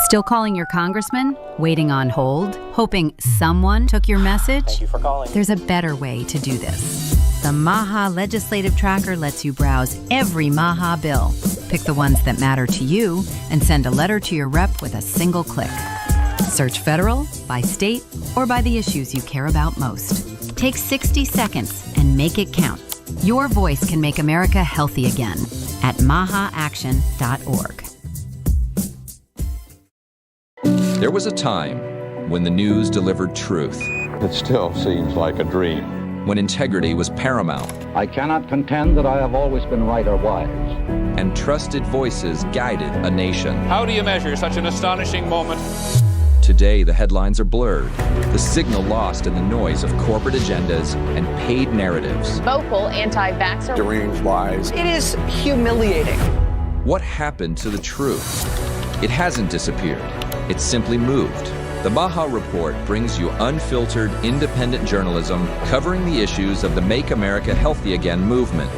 Still calling your congressman? Waiting on hold? Hoping someone took your message? Thank you for calling. There's a better way to do this. The MAHA Legislative Tracker lets you browse every MAHA bill. Pick the ones that matter to you and send a letter to your rep with a single click. Search federal, by state, or by the issues you care about most. Take 60 seconds and make it count. Your voice can make America healthy again at mahaaction.org. There was a time when the news delivered truth, It still seems like a dream. when integrity was paramount, I cannot contend that I have always been right or wise. and trusted voices guided a nation. How do you measure such an astonishing moment? Today, the headlines are blurred, the signal lost in the noise of corporate agendas and paid narratives. Vocal anti-vaxxer. Deranged lies. It is humiliating. What happened to the truth? It hasn't disappeared. It's simply moved. The MAHA Report brings you unfiltered, independent journalism covering the issues of the Make America Healthy Again movement.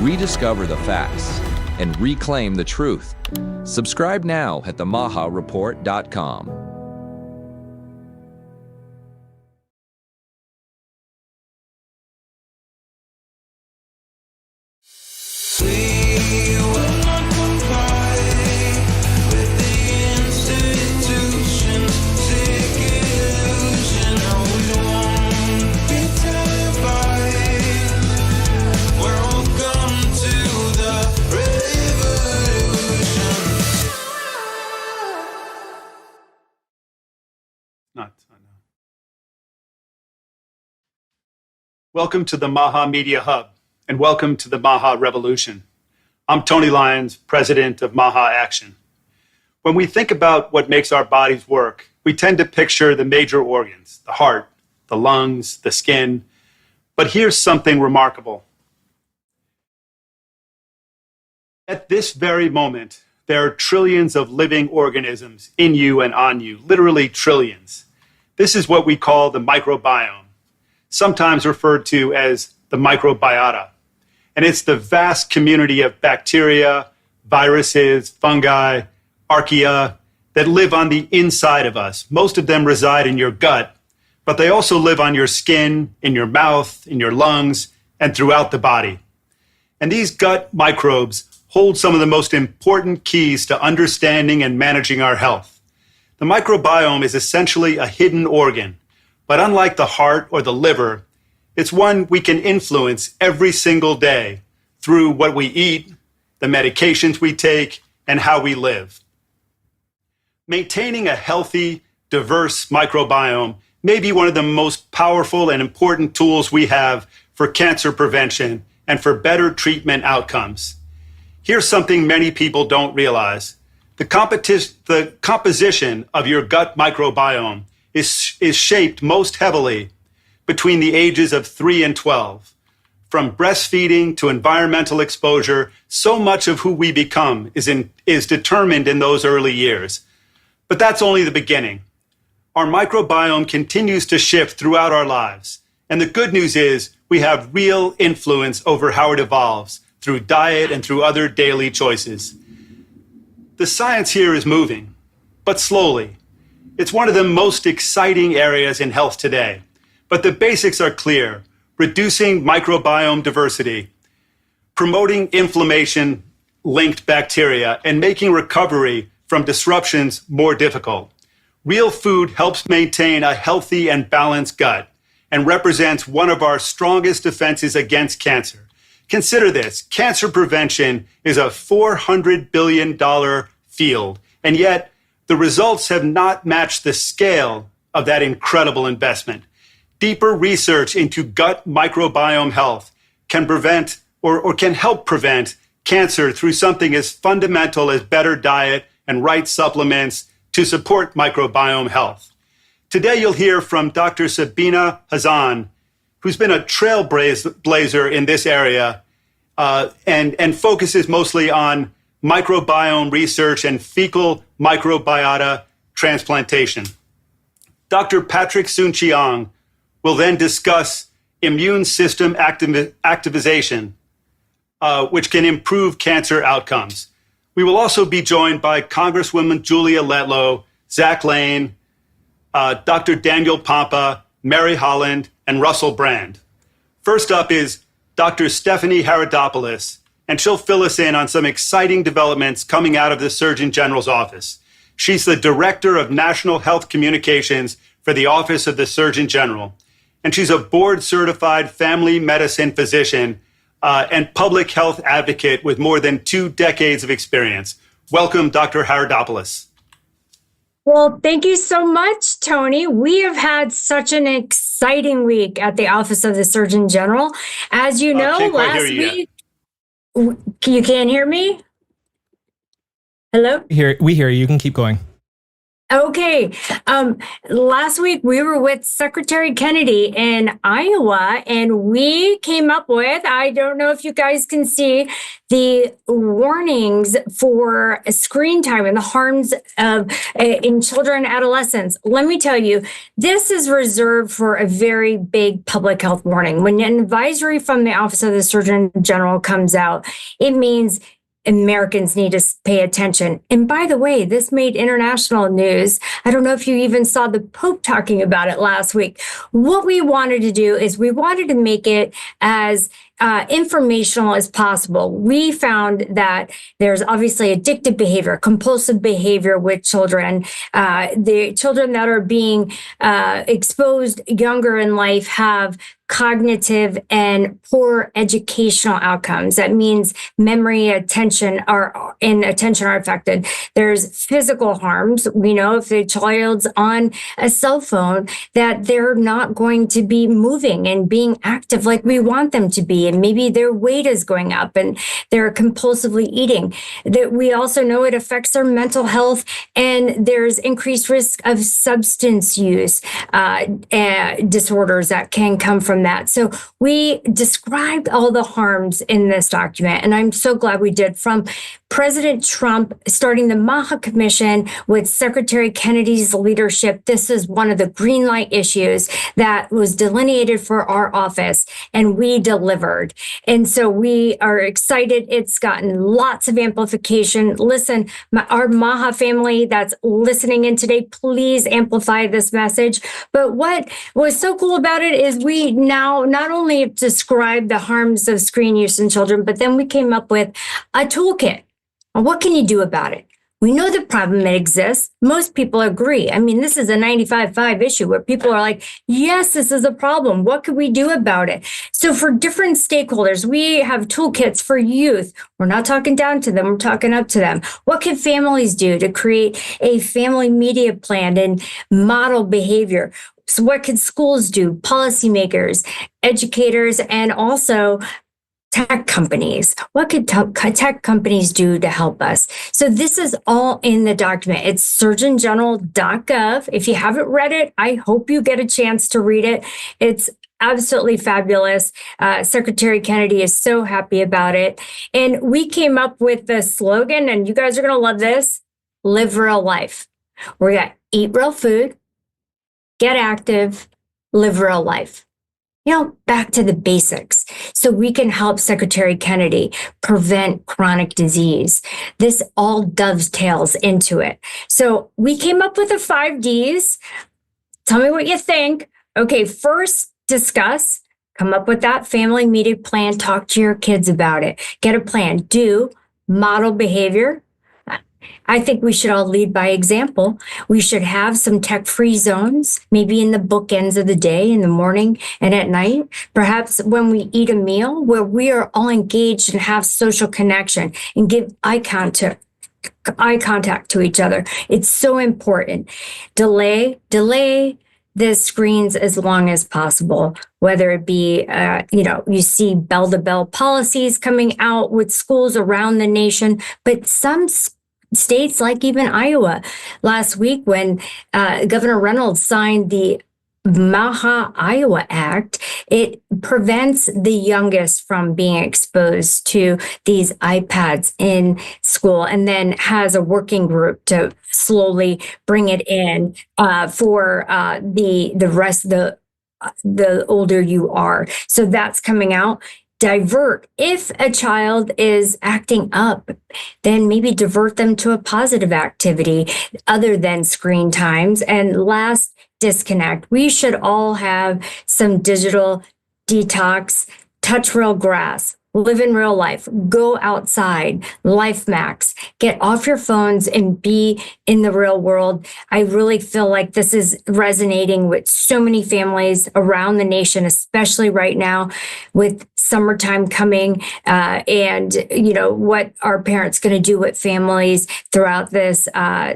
Rediscover the facts and reclaim the truth. Subscribe now at themahareport.com. Welcome to the MAHA Media Hub, and welcome to the MAHA Revolution. I'm Tony Lyons, president of MAHA Action. When we think about what makes our bodies work, we tend to picture the major organs, the heart, the lungs, the skin. But here's something remarkable. At this very moment, there are trillions of living organisms in you and on you, literally trillions. This is what we call the microbiome, sometimes referred to as the microbiota. And it's the vast community of bacteria, viruses, fungi, archaea that live on the inside of us. Most of them reside in your gut, but they also live on your skin, in your mouth, in your lungs, and throughout the body. And these gut microbes hold some of the most important keys to understanding and managing our health. The microbiome is essentially a hidden organ, but unlike the heart or the liver, it's one we can influence every single day through what we eat, the medications we take, and how we live. Maintaining a healthy, diverse microbiome may be one of the most powerful and important tools we have for cancer prevention and for better treatment outcomes. Here's something many people don't realize. The composition of your gut microbiome is shaped most heavily between the ages of 3 and 12. From breastfeeding to environmental exposure, so much of who we become is determined in those early years. But that's only the beginning. Our microbiome continues to shift throughout our lives. And the good news is we have real influence over how it evolves through diet and through other daily choices. The science here is moving, but slowly. It's one of the most exciting areas in health today. But the basics are clear: reducing microbiome diversity, promoting inflammation-linked bacteria, and making recovery from disruptions more difficult. Real food helps maintain a healthy and balanced gut and represents one of our strongest defenses against cancer. Consider this: cancer prevention is a $400 billion field, and yet the results have not matched the scale of that incredible investment. Deeper research into gut microbiome health can prevent or can help prevent cancer through something as fundamental as better diet and right supplements to support microbiome health. Today, you'll hear from Dr. Sabine Hazan, who's been a trailblazer in this area and focuses mostly on microbiome research and fecal microbiota transplantation. Dr. Patrick Soon-Shiong will then discuss immune system activization, which can improve cancer outcomes. We will also be joined by Congresswoman Julia Letlow, Zach Lane, Dr. Daniel Pompa, Mary Holland, and Russell Brand. First up is Dr. Stephanie Haridopoulos, and she'll fill us in on some exciting developments coming out of the Surgeon General's office. She's the Director of National Health Communications for the Office of the Surgeon General, and she's a board-certified family medicine physician and public health advocate with more than 2 decades of experience. Welcome, Dr. Haridopoulos. Well, thank you so much, Tony. We have had such an exciting week at the Office of the Surgeon General. As you know, last week, you can't hear me? Hello? We hear you. You can keep going. Okay. Last week we were with Secretary Kennedy in Iowa, and we came up with, I don't know if you guys can see, the warnings for screen time and the harms of in children and adolescents. Let me tell you, this is reserved for a very big public health warning. When an advisory from the Office of the Surgeon General comes out, it means Americans need to pay attention. And by the way, this made international news. I don't know if you even saw the Pope talking about it last week. What we wanted to do is we wanted to make it as informational as possible. We found that there's obviously addictive behavior, compulsive behavior with children. The children that are being exposed younger in life have cognitive and poor educational outcomes. That means memory, attention are affected. There's physical harms. We know if the child's on a cell phone that they're not going to be moving and being active like we want them to be. And maybe their weight is going up and they're compulsively eating. That we also know it affects their mental health, and there's increased risk of substance use disorders that can come from that. So we described all the harms in this document, and I'm so glad we did, from President Trump starting the MAHA Commission with Secretary Kennedy's leadership. This is one of the green light issues that was delineated for our office, and we delivered. And so we are excited. It's gotten lots of amplification. Listen, our MAHA family that's listening in today, please amplify this message. But what was so cool about it is we now not only describe the harms of screen use in children, but then we came up with a toolkit. What can you do about it? We know the problem exists. Most people agree. I mean, this is a 95.5 issue where people are like, yes, this is a problem. What could we do about it? So for different stakeholders, we have toolkits for youth. We're not talking down to them. We're talking up to them. What can families do to create a family media plan and model behavior? So what can schools do? Policymakers, educators, and also tech companies. What could tech companies do to help us? So this is all in the document. It's surgeongeneral.gov. If you haven't read it, I hope you get a chance to read it. It's absolutely fabulous. Secretary Kennedy is so happy about it. And we came up with the slogan, and you guys are going to love this: live real life. We're going to eat real food, get active, live real life. Back to the basics, so we can help Secretary Kennedy prevent chronic disease. This all dovetails into it. So we came up with the 5 Ds. Tell me what you think. Okay, first, discuss. Come up with that family media plan. Talk to your kids about it. Get a plan. Do. Model behavior. I think we should all lead by example. We should have some tech-free zones, maybe in the bookends of the day, in the morning and at night. Perhaps when we eat a meal, where we are all engaged and have social connection and give eye contact to each other. It's so important. Delay the screens as long as possible, whether it be, you see bell-to-bell policies coming out with schools around the nation, but some states, like even Iowa, last week when Governor Reynolds signed the MAHA Iowa Act, it prevents the youngest from being exposed to these iPads in school, and then has a working group to slowly bring it in for the rest, the older you are. So that's coming out. divert. If a child is acting up, then maybe divert them to a positive activity other than screen times. And last, disconnect. We should all have some digital detox, touch real grass, live in real life, go outside, life max, get off your phones and be in the real world. I really feel like this is resonating with so many families around the nation, especially right now with summertime coming, and what are parents going to do with families throughout this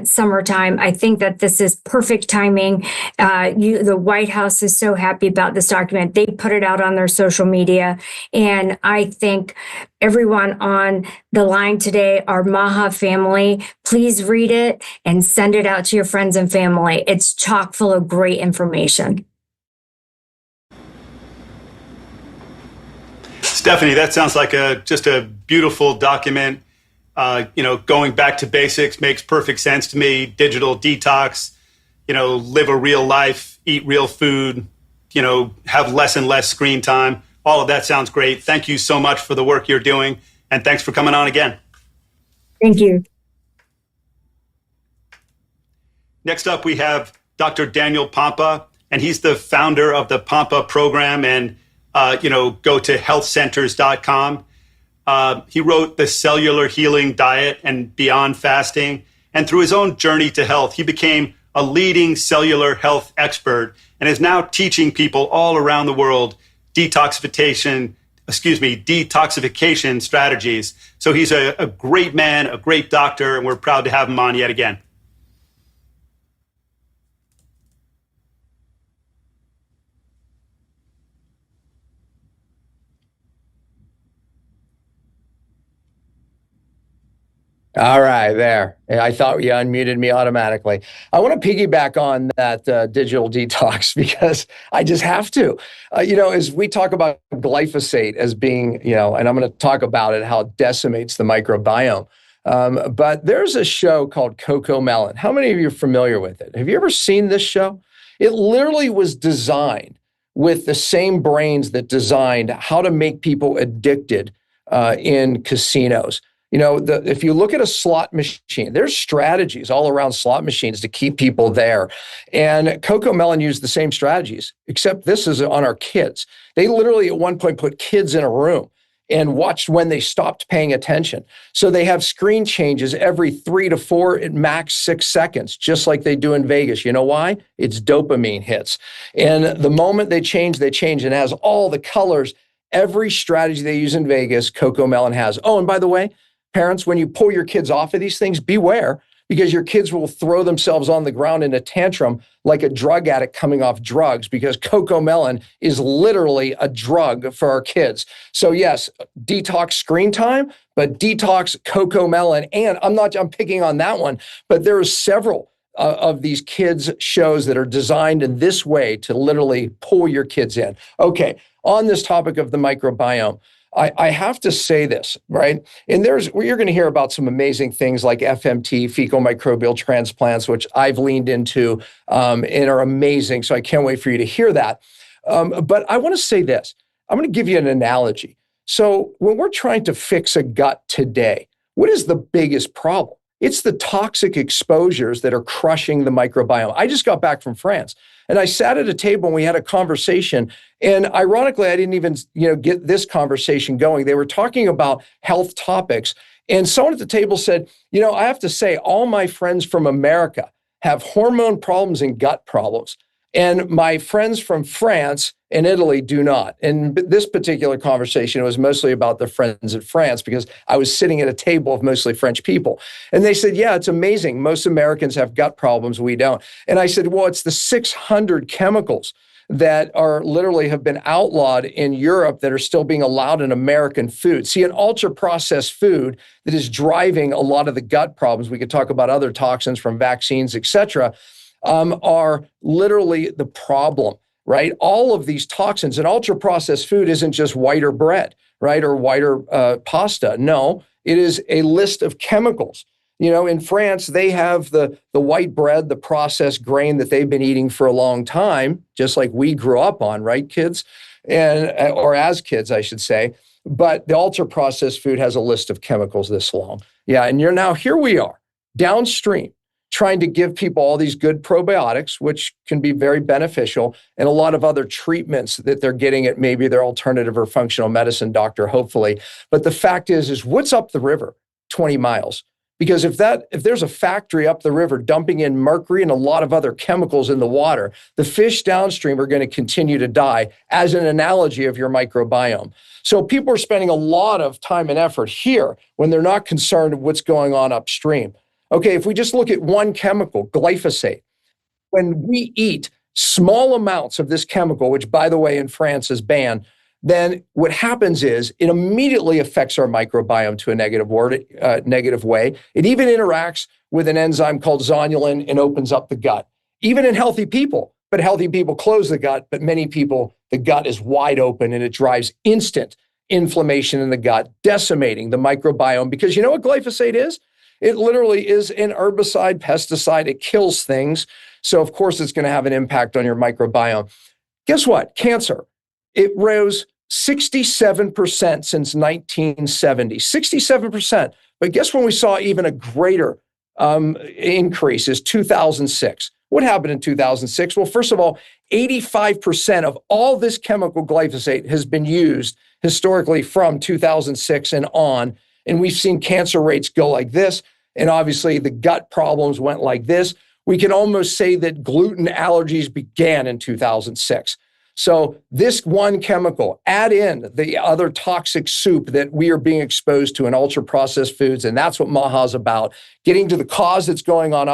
summertime. I think that this is perfect timing. The White House is so happy about this document. They put it out on their social media, and I think everyone on the line today, our MAHA family, please read it and send it out to your friends and family. It's chock full of great information. Stephanie, that sounds like just a beautiful document. Going back to basics makes perfect sense to me. Digital detox, live a real life, eat real food, have less and less screen time. All of that sounds great. Thank you so much for the work you're doing. And thanks for coming on again. Thank you. Next up, we have Dr. Daniel Pompa, and he's the founder of the Pompa program and, go to healthcenters.com. He wrote The Cellular Healing Diet and Beyond Fasting. And through his own journey to health, he became a leading cellular health expert and is now teaching people all around the world detoxification strategies. So he's a great man, a great doctor, and we're proud to have him on yet again. All right, there. I thought you unmuted me automatically. I want to piggyback on that digital detox because I just have to. As we talk about glyphosate as being, and I'm going to talk about it, how it decimates the microbiome. But there's a show called CoComelon. How many of you are familiar with it? Have you ever seen this show? It literally was designed with the same brains that designed how to make people addicted in casinos. If you look at a slot machine, there's strategies all around slot machines to keep people there. And CoComelon used the same strategies, except this is on our kids. They literally at one point put kids in a room and watched when they stopped paying attention. So they have screen changes every 3 to 4, at max 6 seconds, just like they do in Vegas. You know why? It's dopamine hits. And the moment they change, and it has all the colors. Every strategy they use in Vegas, CoComelon has. Oh, and by the way, parents, when you pull your kids off of these things, beware, because your kids will throw themselves on the ground in a tantrum like a drug addict coming off drugs, because CoComelon is literally a drug for our kids. So yes, detox screen time, but detox CoComelon. And I'm picking on that one, but there are several of these kids shows that are designed in this way to literally pull your kids in. Okay, on this topic of the microbiome, I have to say this, right? And you're going to hear about some amazing things like FMT, fecal microbial transplants, which I've leaned into and are amazing. So I can't wait for you to hear that. But I want to say this. I'm going to give you an analogy. So when we're trying to fix a gut today, what is the biggest problem? It's the toxic exposures that are crushing the microbiome. I just got back from France and I sat at a table and we had a conversation. And ironically, I didn't even get this conversation going. They were talking about health topics. And someone at the table said, I have to say, all my friends from America have hormone problems and gut problems. And my friends from France and Italy do not. And this particular conversation was mostly about the friends in France because I was sitting at a table of mostly French people. And they said, yeah, it's amazing. Most Americans have gut problems. We don't. And I said, well, it's the 600 chemicals that are literally have been outlawed in Europe that are still being allowed in American food. See, an ultra-processed food that is driving a lot of the gut problems. We could talk about other toxins from vaccines, et cetera, are literally the problem, right? All of these toxins, and ultra-processed food isn't just whiter bread, right? Or whiter pasta. No, it is a list of chemicals. In France, they have the white bread, the processed grain that they've been eating for a long time, just like we grew up on, right, kids? Or as kids, I should say. but the ultra-processed food has a list of chemicals this long. Yeah, and here we are, downstream, trying to give people all these good probiotics, which can be very beneficial, and a lot of other treatments that they're getting at maybe their alternative or functional medicine doctor, hopefully. But the fact is what's up the river 20 miles? Because if there's a factory up the river dumping in mercury and a lot of other chemicals in the water, the fish downstream are going to continue to die, as an analogy of your microbiome. So people are spending a lot of time and effort here when they're not concerned with what's going on upstream. Okay, if we just look at one chemical, glyphosate, when we eat small amounts of this chemical, which by the way in France is banned, then what happens is it immediately affects our microbiome to a negative way. It even interacts with an enzyme called zonulin and opens up the gut, even in healthy people. But healthy people close the gut, but many people, the gut is wide open and it drives instant inflammation in the gut, decimating the microbiome. Because you know what glyphosate is? It literally is an herbicide, pesticide. It kills things. So of course it's going to have an impact on your microbiome. Guess what? Cancer. It rose 67% since 1970, 67%. But guess when we saw even a greater increase is 2006. What happened in 2006? Well, first of all, 85% of all this chemical glyphosate has been used historically from 2006 and on. And we've seen cancer rates go like this. And obviously the gut problems went like this. We can almost say that gluten allergies began in 2006. So this one chemical, add in the other toxic soup that we are being exposed to in ultra-processed foods, and that's what MAHA is about, getting to the cause that's going on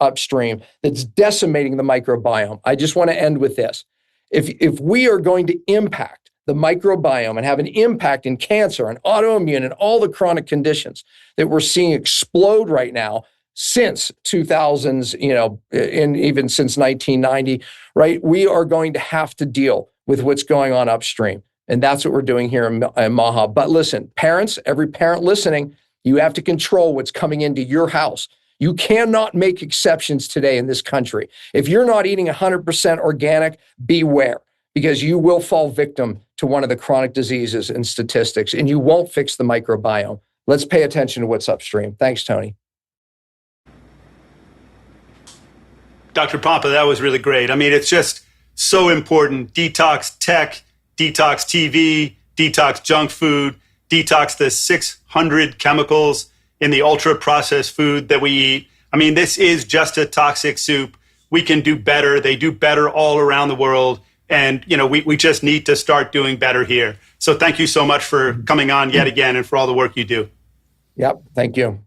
upstream that's decimating the microbiome. I just want to end with this. If we are going to impact the microbiome and have an impact in cancer and autoimmune and all the chronic conditions that we're seeing explode right now, since 2000s, and even since 1990, right? We are going to have to deal with what's going on upstream. And that's what we're doing here in MAHA. But listen, parents, every parent listening, you have to control what's coming into your house. You cannot make exceptions today in this country. If you're not eating 100% organic, beware, because you will fall victim to one of the chronic diseases and statistics, and you won't fix the microbiome. Let's pay attention to what's upstream. Thanks, Tony. Dr. Pompa, that was really great. I mean, it's just so important. Detox tech, detox TV, detox junk food, detox the 600 chemicals in the ultra-processed food that we eat. I mean, this is just a toxic soup. We can do better. They do better all around the world. And, we just need to start doing better here. So thank you so much for coming on yet again and for all the work you do. Yep, thank you.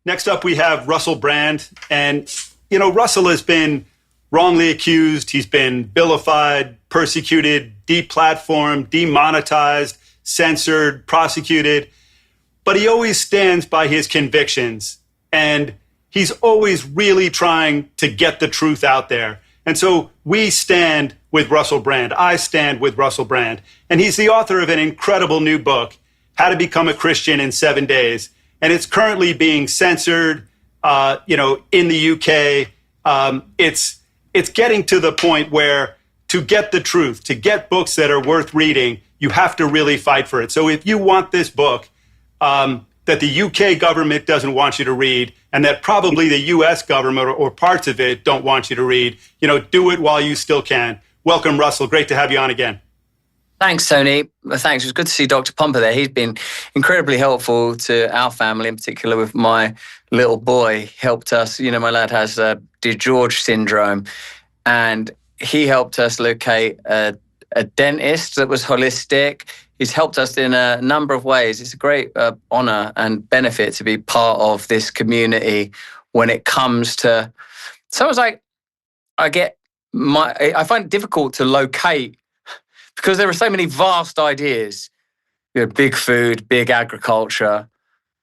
Next up, we have Russell Brand. And, Russell has been wrongly accused. He's been vilified, persecuted, deplatformed, demonetized, censored, prosecuted. But he always stands by his convictions. And he's always really trying to get the truth out there. And so we stand with Russell Brand. I stand with Russell Brand. And he's the author of an incredible new book, How to Become a Christian in 7 Days. And it's currently being censored, in the UK. It's getting to the point where to get the truth, to get books that are worth reading, you have to really fight for it. So if you want this book that the UK government doesn't want you to read, and that probably the US government or parts of it don't want you to read, do it while you still can. Welcome, Russell. Great to have you on again. Thanks, Tony. Thanks. It was good to see Dr. Pompa there. He's been incredibly helpful to our family, in particular with my little boy. He helped us. My lad has DeGeorge syndrome, and he helped us locate a dentist that was holistic. He's helped us in a number of ways. It's a great honor and benefit to be part of this community when it comes to. Sometimes I find it difficult to locate, because there are so many vast ideas, big food, big agriculture,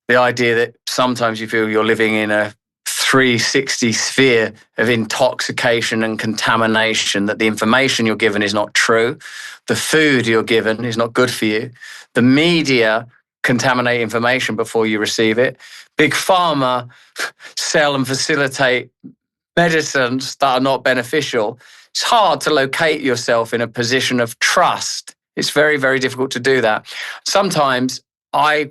the idea that sometimes you feel you're living in a 360 sphere of intoxication and contamination, that the information you're given is not true, the food you're given is not good for you, the media contaminate information before you receive it, big pharma sell and facilitate medicines that are not beneficial. it's hard to locate yourself in a position of trust. It's very, very difficult to do that. Sometimes I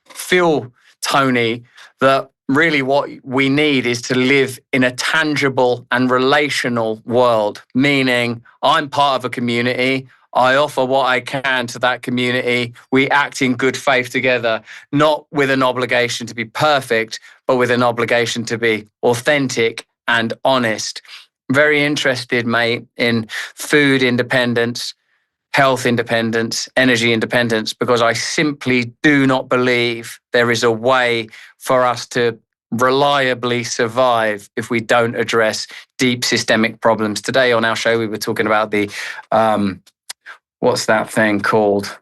feel, Tony, that really what we need is to live in a tangible and relational world, meaning I'm part of a community. I offer what I can to that community. We act in good faith together, not with an obligation to be perfect, but with an obligation to be authentic and honest. Very interested, mate, in food independence, health independence, energy independence, because I simply do not believe there is a way for us to reliably survive if we don't address deep systemic problems. Today on our show, we were talking about the, what's that thing called?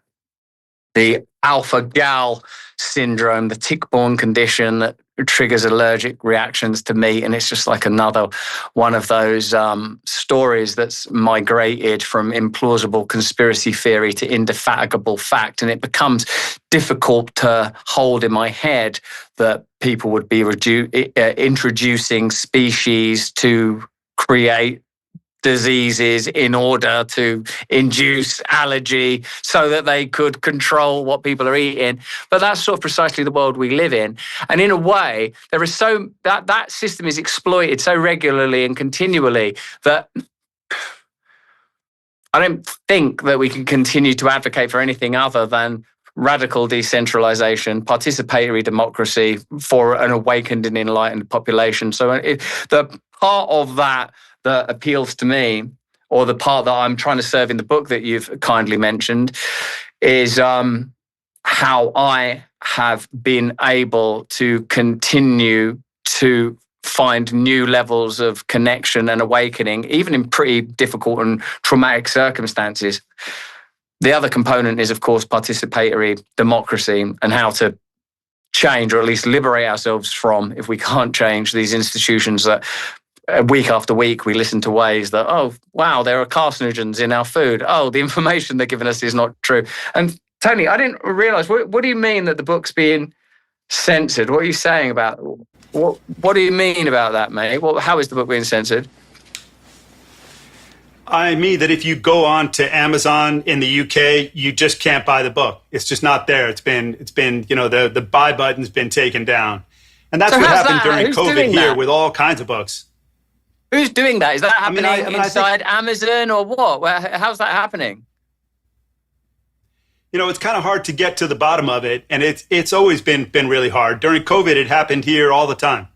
The alpha-gal syndrome, the tick-borne condition that triggers allergic reactions to meat. And it's just like another one of those stories that's migrated from implausible conspiracy theory to indefatigable fact. And it becomes difficult to hold in my head that people would be introducing species to create diseases in order to induce allergy so that they could control what people are eating. But that's sort of precisely the world we live in. And in a way, there is that system is exploited so regularly and continually that I don't think that we can continue to advocate for anything other than radical decentralization, participatory democracy for an awakened and enlightened population. So the part of that appeals to me, or the part that I'm trying to serve in the book that you've kindly mentioned, is how I have been able to continue to find new levels of connection and awakening, even in pretty difficult and traumatic circumstances. The other component is, of course, participatory democracy and how to change, or at least liberate ourselves from, if we can't change, these institutions that week after week we listen to ways that, oh, wow, there are carcinogens in our food. Oh, the information they're giving us is not true. And Tony, I didn't realize, what do you mean that the book's being censored? What are you saying about, what do you mean about that, mate? How is the book being censored? I mean that if you go on to Amazon in the UK, you just can't buy the book. It's just not there. It's been, the buy button's been taken down. And that's what happened during COVID here with all kinds of books. Who's doing that? Is that happening inside Amazon or what? How's that happening? It's kind of hard to get to the bottom of it, and it's always been really hard. During COVID, it happened here all the time.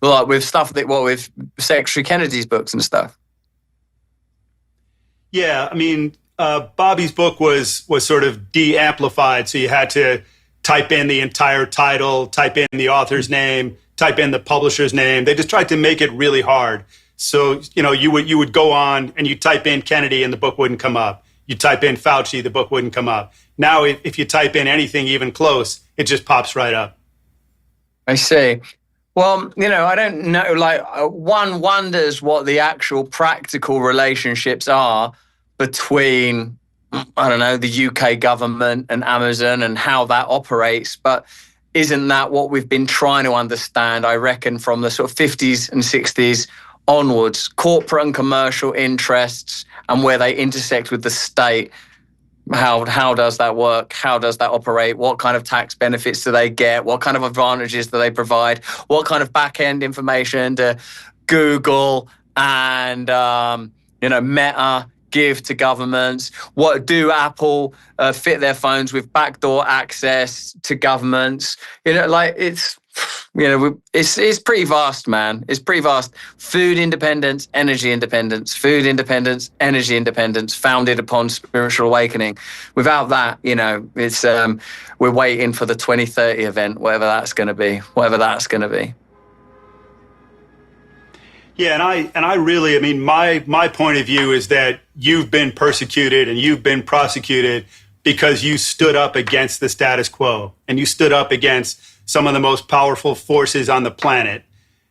Like with stuff with Secretary Kennedy's books and stuff. Yeah, I mean, Bobby's book was sort of de-amplified, so you had to type in the entire title, type in the author's name, type in the publisher's name. They just tried to make it really hard. So, you would go on and you type in Kennedy and the book wouldn't come up. You type in Fauci, the book wouldn't come up. Now, if you type in anything even close, it just pops right up. I see. Well, I don't know, one wonders what the actual practical relationships are between, I don't know, the UK government and Amazon and how that operates. But isn't that what we've been trying to understand, I reckon, from the sort of 50s and 60s onwards? Corporate and commercial interests and where they intersect with the state. How does that work? How does that operate? What kind of tax benefits do they get? What kind of advantages do they provide? What kind of back-end information do Google and Meta give to governments? What do Apple fit their phones with backdoor access to governments? It's pretty vast, man. It's pretty vast. Food independence, energy independence, food independence, energy independence, founded upon spiritual awakening. Without that, it's we're waiting for the 2030 event, whatever that's going to be. Yeah, and I really, my point of view is that you've been persecuted and you've been prosecuted because you stood up against the status quo and you stood up against some of the most powerful forces on the planet.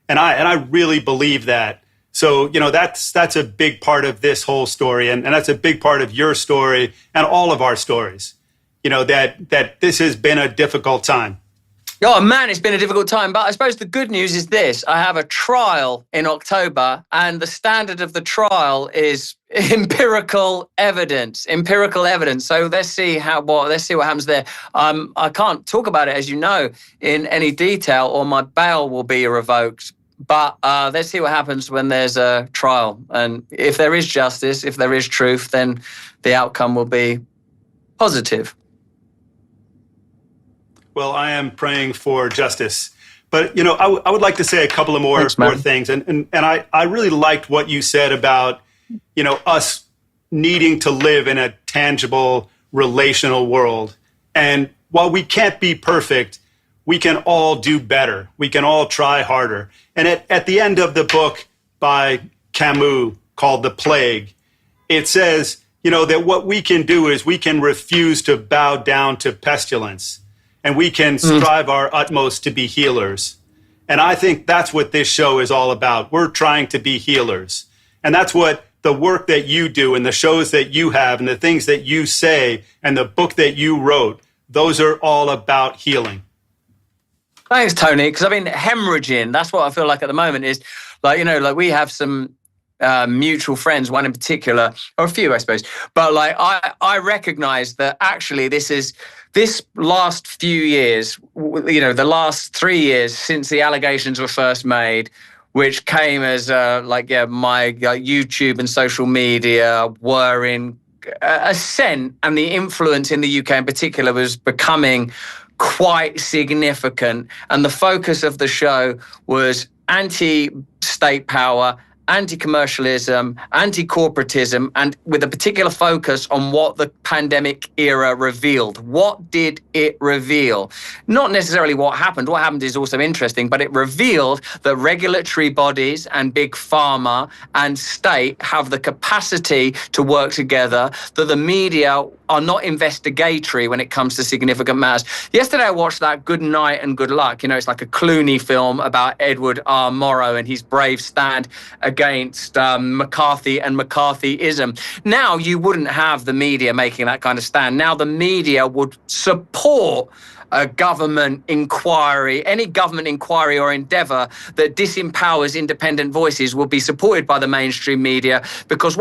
And I really believe that. So, that's a big part of this whole story. And that's a big part of your story and all of our stories, that this has been a difficult time. Oh man, it's been a difficult time, but I suppose the good news is this. I have a trial in October, and the standard of the trial is empirical evidence. So let's see what happens there. I can't talk about it, as you know, in any detail, or my bail will be revoked. But let's see what happens when there's a trial. And if there is justice, if there is truth, then the outcome will be positive. Well, I am praying for justice. But, I would like to say a couple of more things. And I really liked what you said about, us needing to live in a tangible, relational world. And while we can't be perfect, we can all do better. We can all try harder. And at the end of the book by Camus called The Plague, it says, that what we can do is we can refuse to bow down to pestilence. And we can strive our utmost to be healers. And I think that's what this show is all about. We're trying to be healers. And that's what the work that you do and the shows that you have and the things that you say and the book that you wrote, those are all about healing. Thanks, Tony. Because hemorrhaging, that's what I feel like at the moment is like we have some mutual friends, one in particular, or a few, I suppose. But I recognize that actually this last few years, the last 3 years since the allegations were first made, which came as my YouTube and social media were in ascent, and the influence in the UK in particular was becoming quite significant. And the focus of the show was anti-state power, anti-commercialism, anti-corporatism, and with a particular focus on what the pandemic era revealed. What did it reveal? Not necessarily what happened. What happened is also interesting, but it revealed that regulatory bodies and big pharma and state have the capacity to work together, that the media are not investigatory when it comes to significant matters. Yesterday I watched that Good Night and Good Luck. It's like a Clooney film about Edward R. Murrow and his brave stand against McCarthy and McCarthyism. Now you wouldn't have the media making that kind of stand. Now the media would support a government inquiry. Any government inquiry or endeavor that disempowers independent voices will be supported by the mainstream media, because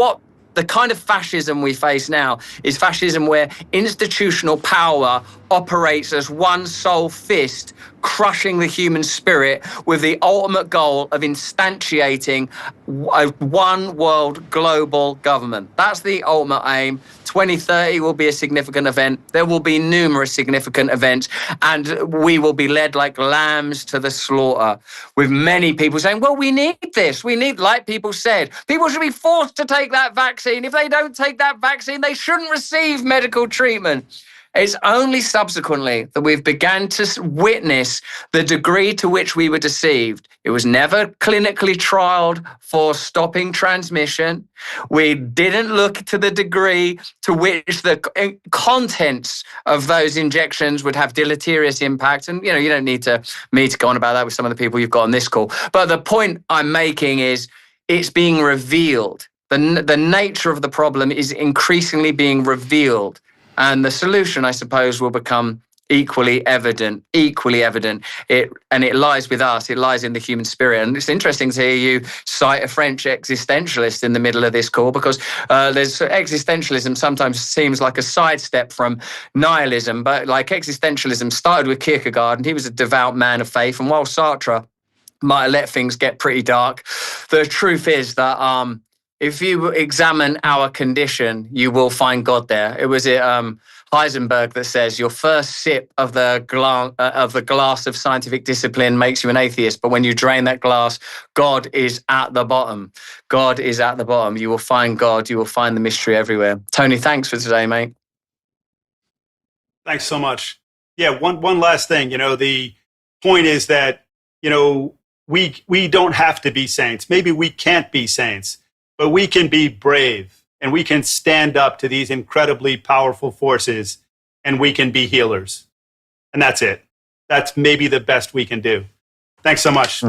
the kind of fascism we face now is fascism where institutional power operates as one sole fist, crushing the human spirit with the ultimate goal of instantiating a one world global government. That's the ultimate aim. 2030 will be a significant event. There will be numerous significant events, and we will be led like lambs to the slaughter, with many people saying, well, we need this. We need, like people said, people should be forced to take that vaccine. If they don't take that vaccine, they shouldn't receive medical treatment. It's only subsequently that we've begun to witness the degree to which we were deceived. It was never clinically trialed for stopping transmission. We didn't look to the degree to which the contents of those injections would have deleterious impact. And, you don't need me to go on about that with some of the people you've got on this call. But the point I'm making is it's being revealed. The nature of the problem is increasingly being revealed. And the solution, I suppose, will become equally evident. It lies with us. It lies in the human spirit. And it's interesting to hear you cite a French existentialist in the middle of this call, because there's existentialism sometimes seems like a sidestep from nihilism. But like existentialism started with Kierkegaard, and he was a devout man of faith. And while Sartre might have let things get pretty dark, the truth is that if you examine our condition, you will find God there. It was Heisenberg that says your first sip of the glass of scientific discipline makes you an atheist, but when you drain that glass, God is at the bottom. God is at the bottom. You will find God. You will find the mystery everywhere. Tony, thanks for today, mate. Thanks so much. Yeah, one last thing. The point is that we don't have to be saints. Maybe we can't be saints. But we can be brave, and we can stand up to these incredibly powerful forces, and we can be healers. And that's it. That's maybe the best we can do. Thanks so much.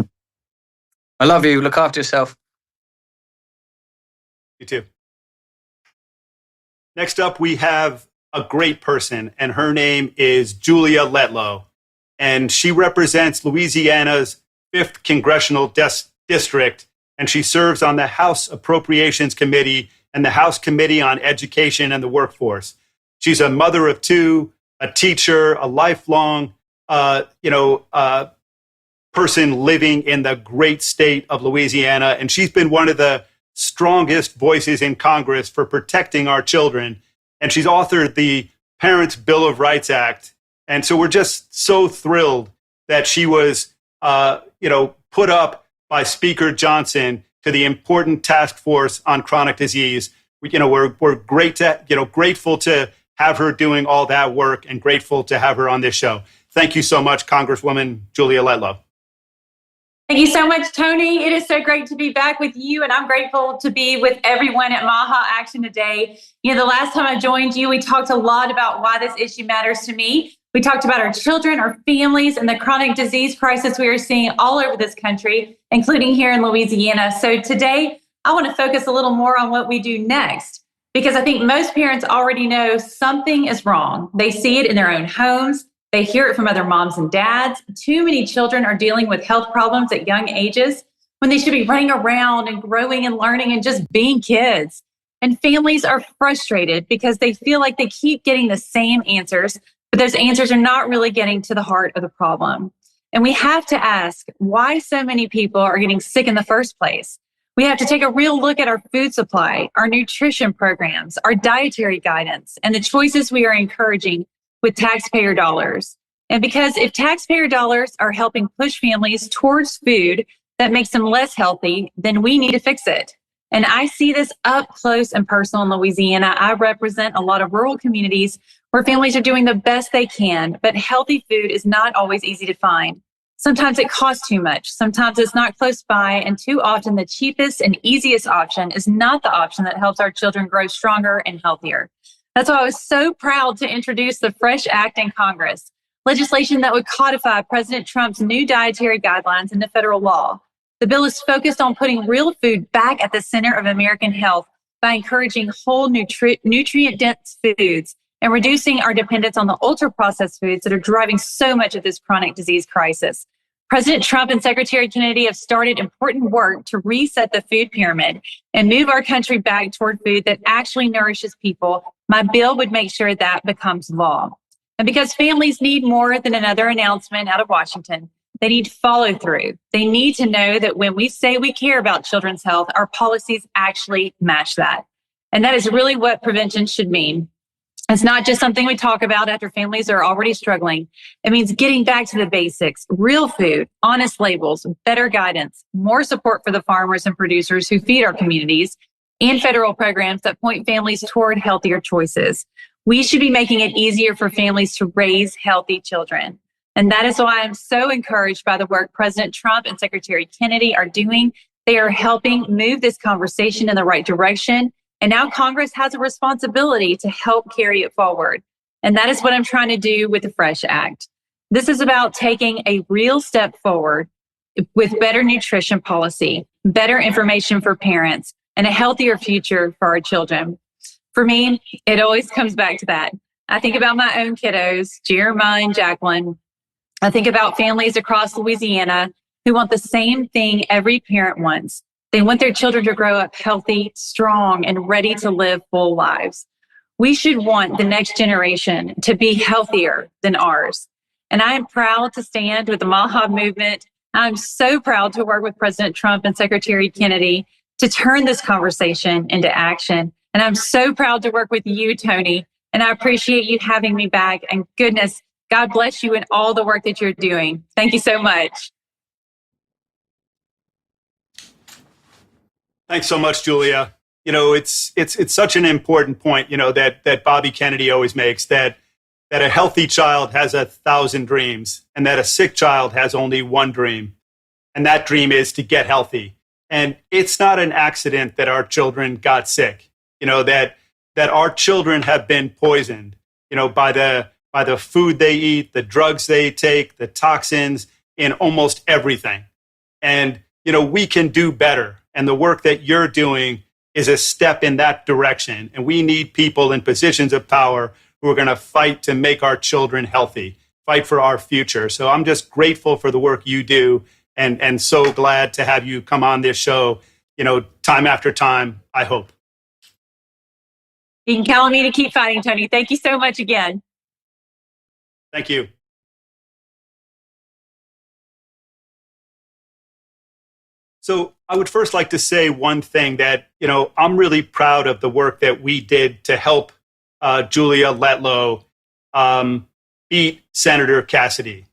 I love you. Look after yourself. You too. Next up, we have a great person, and her name is Julia Letlow. and she represents Louisiana's 5th Congressional District, and she serves on the House Appropriations Committee and the House Committee on Education and the Workforce. She's a mother of 2, a teacher, a lifelong, person living in the great state of Louisiana, and she's been one of the strongest voices in Congress for protecting our children. And she's authored the Parents' Bill of Rights Act. And so we're just so thrilled that she was, put up by Speaker Johnson to the important task force on chronic disease. We're grateful to have her doing all that work and grateful to have her on this show. Thank you so much, Congresswoman Julia Letlow. Thank you so much, Tony. It is so great to be back with you, and I'm grateful to be with everyone at MAHA Action today. The last time I joined you, we talked a lot about why this issue matters to me. We talked about our children, our families, and the chronic disease crisis we are seeing all over this country, including here in Louisiana. So today, I want to focus a little more on what we do next, because I think most parents already know something is wrong. They see it in their own homes. They hear it from other moms and dads. Too many children are dealing with health problems at young ages when they should be running around and growing and learning and just being kids. And families are frustrated because they feel like they keep getting the same answers, but those answers are not really getting to the heart of the problem. And we have to ask why so many people are getting sick in the first place. We have to take a real look at our food supply, our nutrition programs, our dietary guidance, and the choices we are encouraging with taxpayer dollars. And because if taxpayer dollars are helping push families towards food that makes them less healthy, then we need to fix it. And I see this up close and personal in Louisiana. I represent a lot of rural communities where families are doing the best they can, but healthy food is not always easy to find. Sometimes it costs too much. Sometimes it's not close by. And too often the cheapest and easiest option is not the option that helps our children grow stronger and healthier. That's why I was so proud to introduce the FRESH Act in Congress, legislation that would codify President Trump's new dietary guidelines into federal law. The bill is focused on putting real food back at the center of American health by encouraging whole nutrient-dense foods and reducing our dependence on the ultra-processed foods that are driving so much of this chronic disease crisis. President Trump and Secretary Kennedy have started important work to reset the food pyramid and move our country back toward food that actually nourishes people. My bill would make sure that becomes law. And because families need more than another announcement out of Washington, they need follow through. They need to know that when we say we care about children's health, our policies actually match that. And that is really what prevention should mean. It's not just something we talk about after families are already struggling. It means getting back to the basics, real food, honest labels, better guidance, more support for the farmers and producers who feed our communities, and federal programs that point families toward healthier choices. We should be making it easier for families to raise healthy children. And that is why I'm so encouraged by the work President Trump and Secretary Kennedy are doing. They are helping move this conversation in the right direction. And now Congress has a responsibility to help carry it forward. And that is what I'm trying to do with the FRESH Act. This is about taking a real step forward with better nutrition policy, better information for parents, and a healthier future for our children. For me, it always comes back to that. I think about my own kiddos, Jeremiah and Jacqueline. I think about families across Louisiana who want the same thing every parent wants. They want their children to grow up healthy, strong, and ready to live full lives. We should want the next generation to be healthier than ours. And I am proud to stand with the MAHA movement. I'm so proud to work with President Trump and Secretary Kennedy to turn this conversation into action. And I'm so proud to work with you, Tony. And I appreciate you having me back. And goodness, God bless you and all the work that you're doing. Thank you so much. Thanks so much, Julia. It's such an important point, that Bobby Kennedy always makes, that a healthy child has 1,000 dreams and that a sick child has only one dream. And that dream is to get healthy. And it's not an accident that our children got sick, that our children have been poisoned, by the food they eat, the drugs they take, the toxins in almost everything. And, we can do better. And the work that you're doing is a step in that direction. And we need people in positions of power who are going to fight to make our children healthy. fight for our future. So I'm just grateful for the work you do, and so glad to have you come on this show, time after time, I hope. You can count on me to keep fighting, Tony. Thank you so much again. Thank you. So I would first like to say one thing that, I'm really proud of the work that we did to help Julia Letlow beat Senator Cassidy.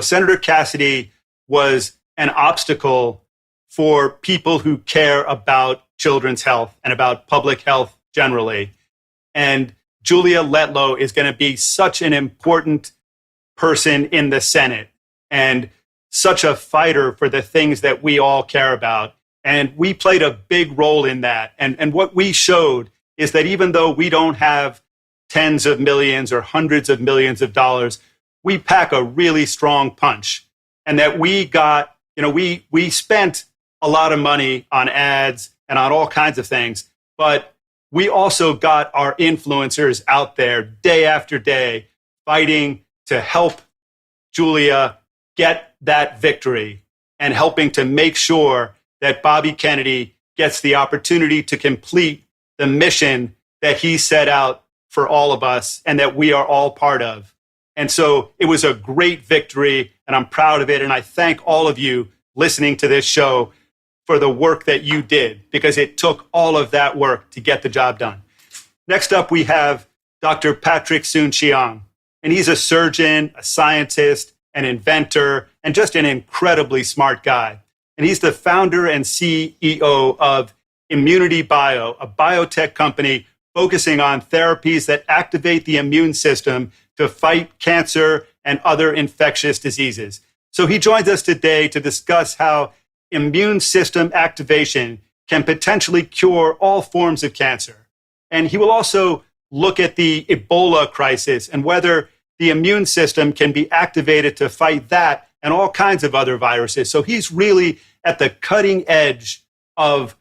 Senator Cassidy was an obstacle for people who care about children's health and about public health generally. And Julia Letlow is going to be such an important person in the Senate and such a fighter for the things that we all care about. And we played a big role in that. And what we showed is that even though we don't have tens of millions or hundreds of millions of dollars, we pack a really strong punch. And that we got, we spent a lot of money on ads and on all kinds of things, but we also got our influencers out there day after day fighting to help Julia get that victory and helping to make sure that Bobby Kennedy gets the opportunity to complete the mission that he set out for all of us and that we are all part of. And so it was a great victory, and I'm proud of it. And I thank all of you listening to this show for the work that you did, because it took all of that work to get the job done. Next up, we have Dr. Patrick Soon-Shiong, and he's a surgeon, a scientist, an inventor, and just an incredibly smart guy. And he's the founder and CEO of Immunity Bio, a biotech company focusing on therapies that activate the immune system to fight cancer and other infectious diseases. So he joins us today to discuss how immune system activation can potentially cure all forms of cancer. And he will also look at the Ebola crisis and whether the immune system can be activated to fight that and all kinds of other viruses. So he's really at the cutting edge of,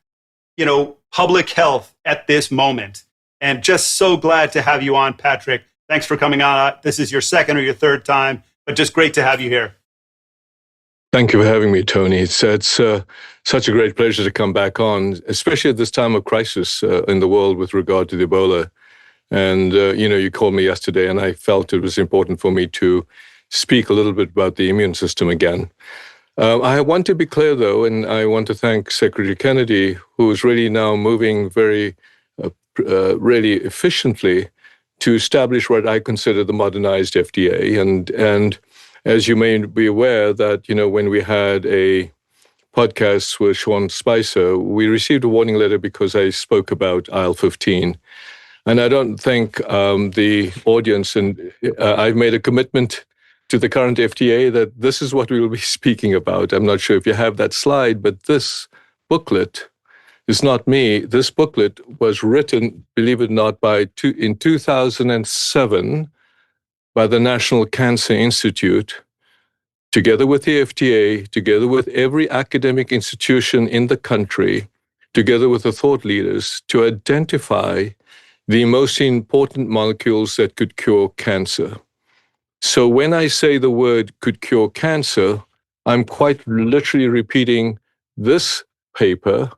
public health at this moment. And just so glad to have you on, Patrick. Thanks for coming on. This is your second or your third time, but just great to have you here. Thank you for having me, Tony. It's such a great pleasure to come back on, especially at this time of crisis in the world with regard to the Ebola. And, you called me yesterday, and I felt it was important for me to speak a little bit about the immune system again. I want to be clear, though, and I want to thank Secretary Kennedy, who is really now moving very, really efficiently to establish what I consider the modernized FDA. And as you may be aware that, when we had a podcast with Sean Spicer, we received a warning letter because I spoke about IL-15. And I don't think the audience, and I've made a commitment to the current FDA that this is what we will be speaking about. I'm not sure if you have that slide, but this booklet is not me. This booklet was written, believe it or not, in 2007 by the National Cancer Institute, together with the FDA, together with every academic institution in the country, together with the thought leaders, to identify the most important molecules that could cure cancer. So when I say the word could cure cancer, I'm quite literally repeating this paper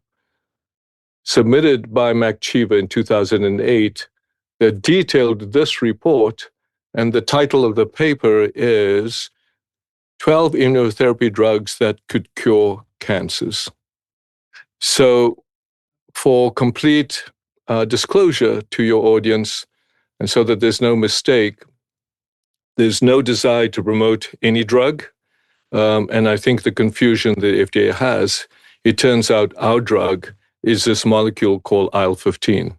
submitted by McCheever in 2008 that detailed this report, and the title of the paper is 12 immunotherapy drugs that could cure cancers. So for complete disclosure to your audience, and so that there's no mistake, there's no desire to promote any drug. And I think the confusion the FDA has, it turns out our drug is this molecule called IL-15.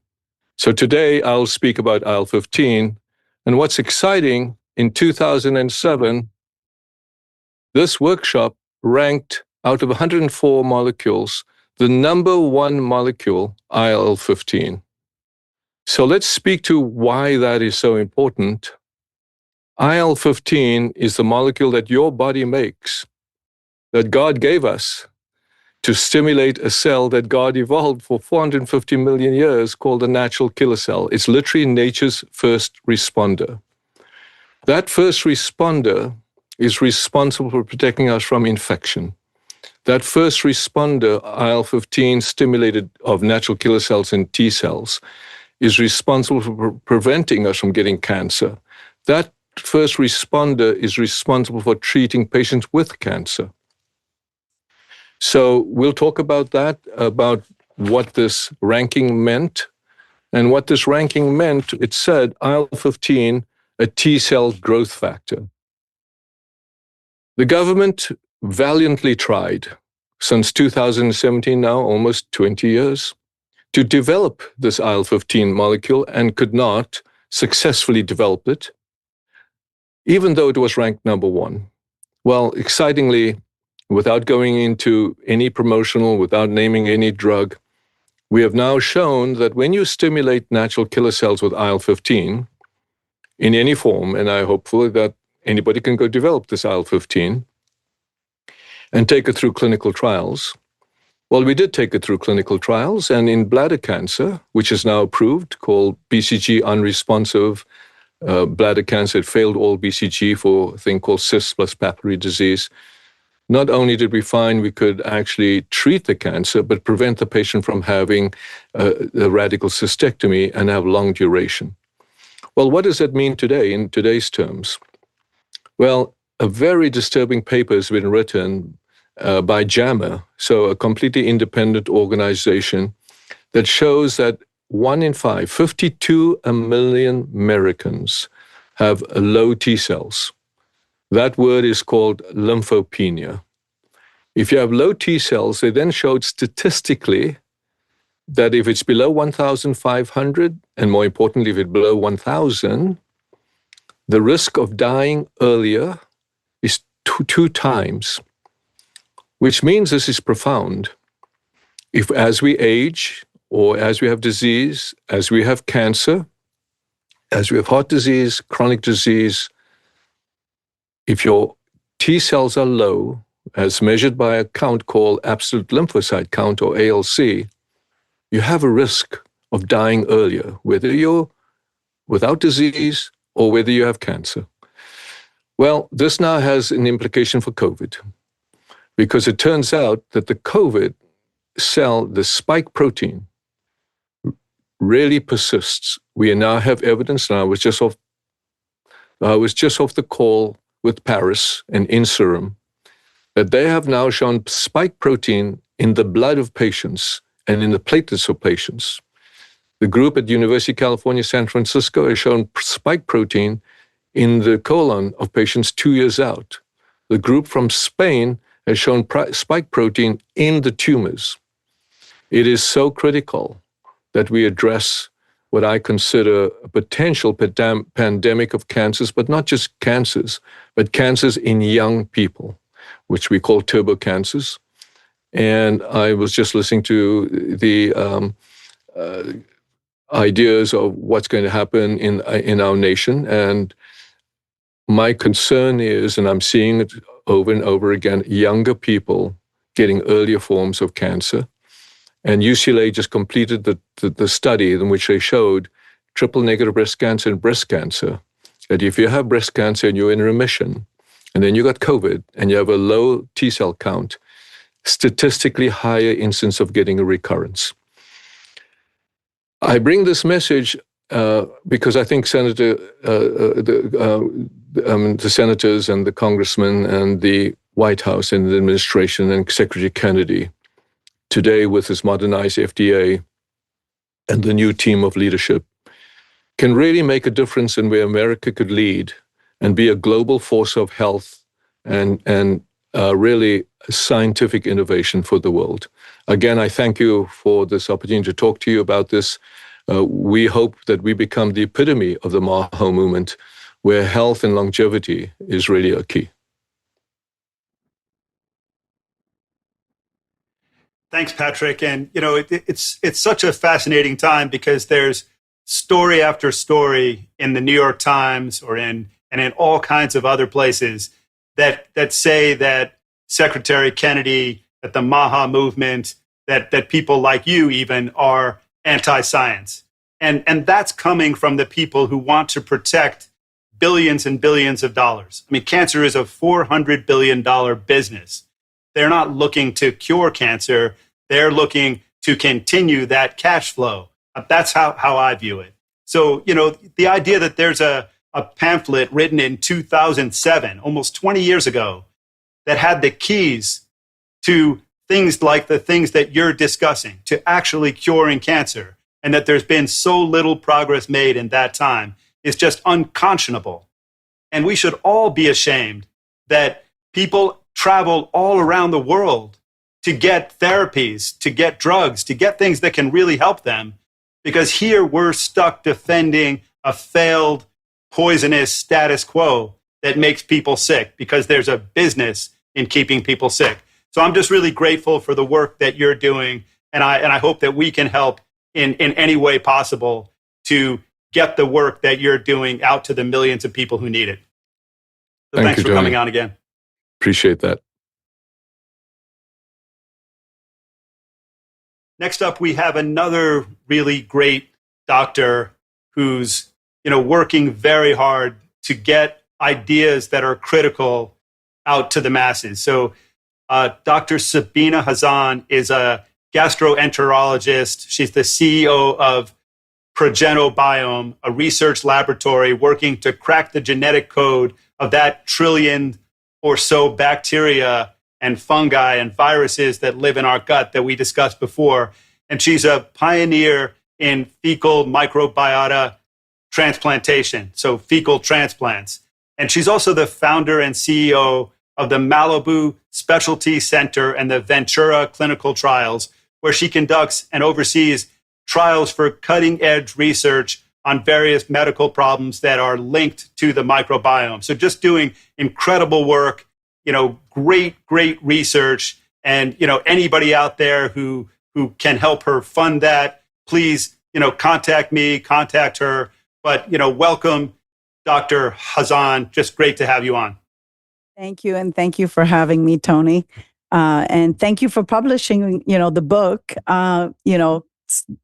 So today I'll speak about IL-15. And what's exciting, in 2007, this workshop ranked out of 104 molecules, the number one molecule, IL-15. So let's speak to why that is so important. IL-15 is the molecule that your body makes, that God gave us to stimulate a cell that God evolved for 450 million years called a natural killer cell. It's literally nature's first responder. That first responder is responsible for protecting us from infection. That first responder, IL-15 stimulated of natural killer cells and T cells, is responsible for preventing us from getting cancer. That first responder is responsible for treating patients with cancer. So we'll talk about that, about what this ranking meant. And what this ranking meant, it said IL-15, a T cell growth factor. The government valiantly tried, since 2017 now, almost 20 years, to develop this IL-15 molecule and could not successfully develop it, even though it was ranked number one. Well, excitingly, without going into any promotional, without naming any drug, we have now shown that when you stimulate natural killer cells with IL-15 in any form, and I hopefully that anybody can go develop this IL-15 and take it through clinical trials. Well, we did take it through clinical trials, and in bladder cancer, which is now approved, called BCG unresponsive bladder cancer, it failed all BCG for a thing called cyst plus papillary disease. Not only did we find we could actually treat the cancer, but prevent the patient from having a radical cystectomy and have long duration. Well, what does that mean today, in today's terms? Well, a very disturbing paper has been written by JAMA, so a completely independent organization, that shows that 1 in 5, 52 million Americans have low T cells. That word is called lymphopenia. If you have low T cells, they then showed statistically that if it's below 1,500, and more importantly, if it's below 1,000, the risk of dying earlier is two times, which means this is profound. If as we age, or as we have disease, as we have cancer, as we have heart disease, chronic disease, if your T cells are low, as measured by a count called absolute lymphocyte count, or ALC, you have a risk of dying earlier, whether you're without disease or whether you have cancer. Well, this now has an implication for COVID, because it turns out that the COVID cell, the spike protein, really persists. We now have evidence, and I was just off the call with Paris and Inserum, that they have now shown spike protein in the blood of patients and in the platelets of patients. The group at University of California, San Francisco has shown spike protein in the colon of patients 2 years out. The group from Spain has shown spike protein in the tumors. It is so critical that we address what I consider a potential pandemic of cancers, but not just cancers, but cancers in young people, which we call turbo cancers. And I was just listening to the ideas of what's going to happen in our nation. And my concern is, and I'm seeing it over and over again, younger people getting earlier forms of cancer. And UCLA just completed the study in which they showed triple-negative breast cancer and breast cancer, that if you have breast cancer and you're in remission, and then you got COVID, and you have a low T cell count, statistically higher instance of getting a recurrence. I bring this message because I think the senators and the congressmen and the White House and the administration and Secretary Kennedy today, with this modernized FDA and the new team of leadership, can really make a difference in where America could lead and be a global force of health and really scientific innovation for the world. Again, I thank you for this opportunity to talk to you about this. We hope that we become the epitome of the MAHA movement, where health and longevity is really a key. Thanks, Patrick. And, it's such a fascinating time, because there's story after story in the New York Times and in all kinds of other places that say that Secretary Kennedy, that the MAHA movement, that people like you even are anti-science. And that's coming from the people who want to protect billions and billions of dollars. I mean, cancer is a $400 billion business. They're not looking to cure cancer. They're looking to continue that cash flow. That's how I view it. So, the idea that there's a pamphlet written in 2007, almost 20 years ago, that had the keys to things like the things that you're discussing, to actually curing cancer, and that there's been so little progress made in that time is just unconscionable. And we should all be ashamed that people travel all around the world to get therapies, to get drugs, to get things that can really help them. Because here we're stuck defending a failed, poisonous status quo that makes people sick because there's a business in keeping people sick. So I'm just really grateful for the work that you're doing. And I hope that we can help in any way possible to get the work that you're doing out to the millions of people who need it. So thanks for coming on again. Appreciate that. Next up, we have another really great doctor who's, working very hard to get ideas that are critical out to the masses. So Dr. Sabine Hazan is a gastroenterologist. She's the CEO of Progenabiome, a research laboratory working to crack the genetic code of that trillion or so bacteria and fungi and viruses that live in our gut that we discussed before. And she's a pioneer in fecal microbiota transplantation, so fecal transplants. And she's also the founder and CEO of the Malibu Specialty Center and the Ventura Clinical Trials, where she conducts and oversees trials for cutting-edge research on various medical problems that are linked to the microbiome. So just doing incredible work, great research. And, anybody out there who can help her fund that, please, contact me, contact her. But, welcome, Dr. Hazan. Just great to have you on. Thank you. And thank you for having me, Tony. And thank you for publishing, the book,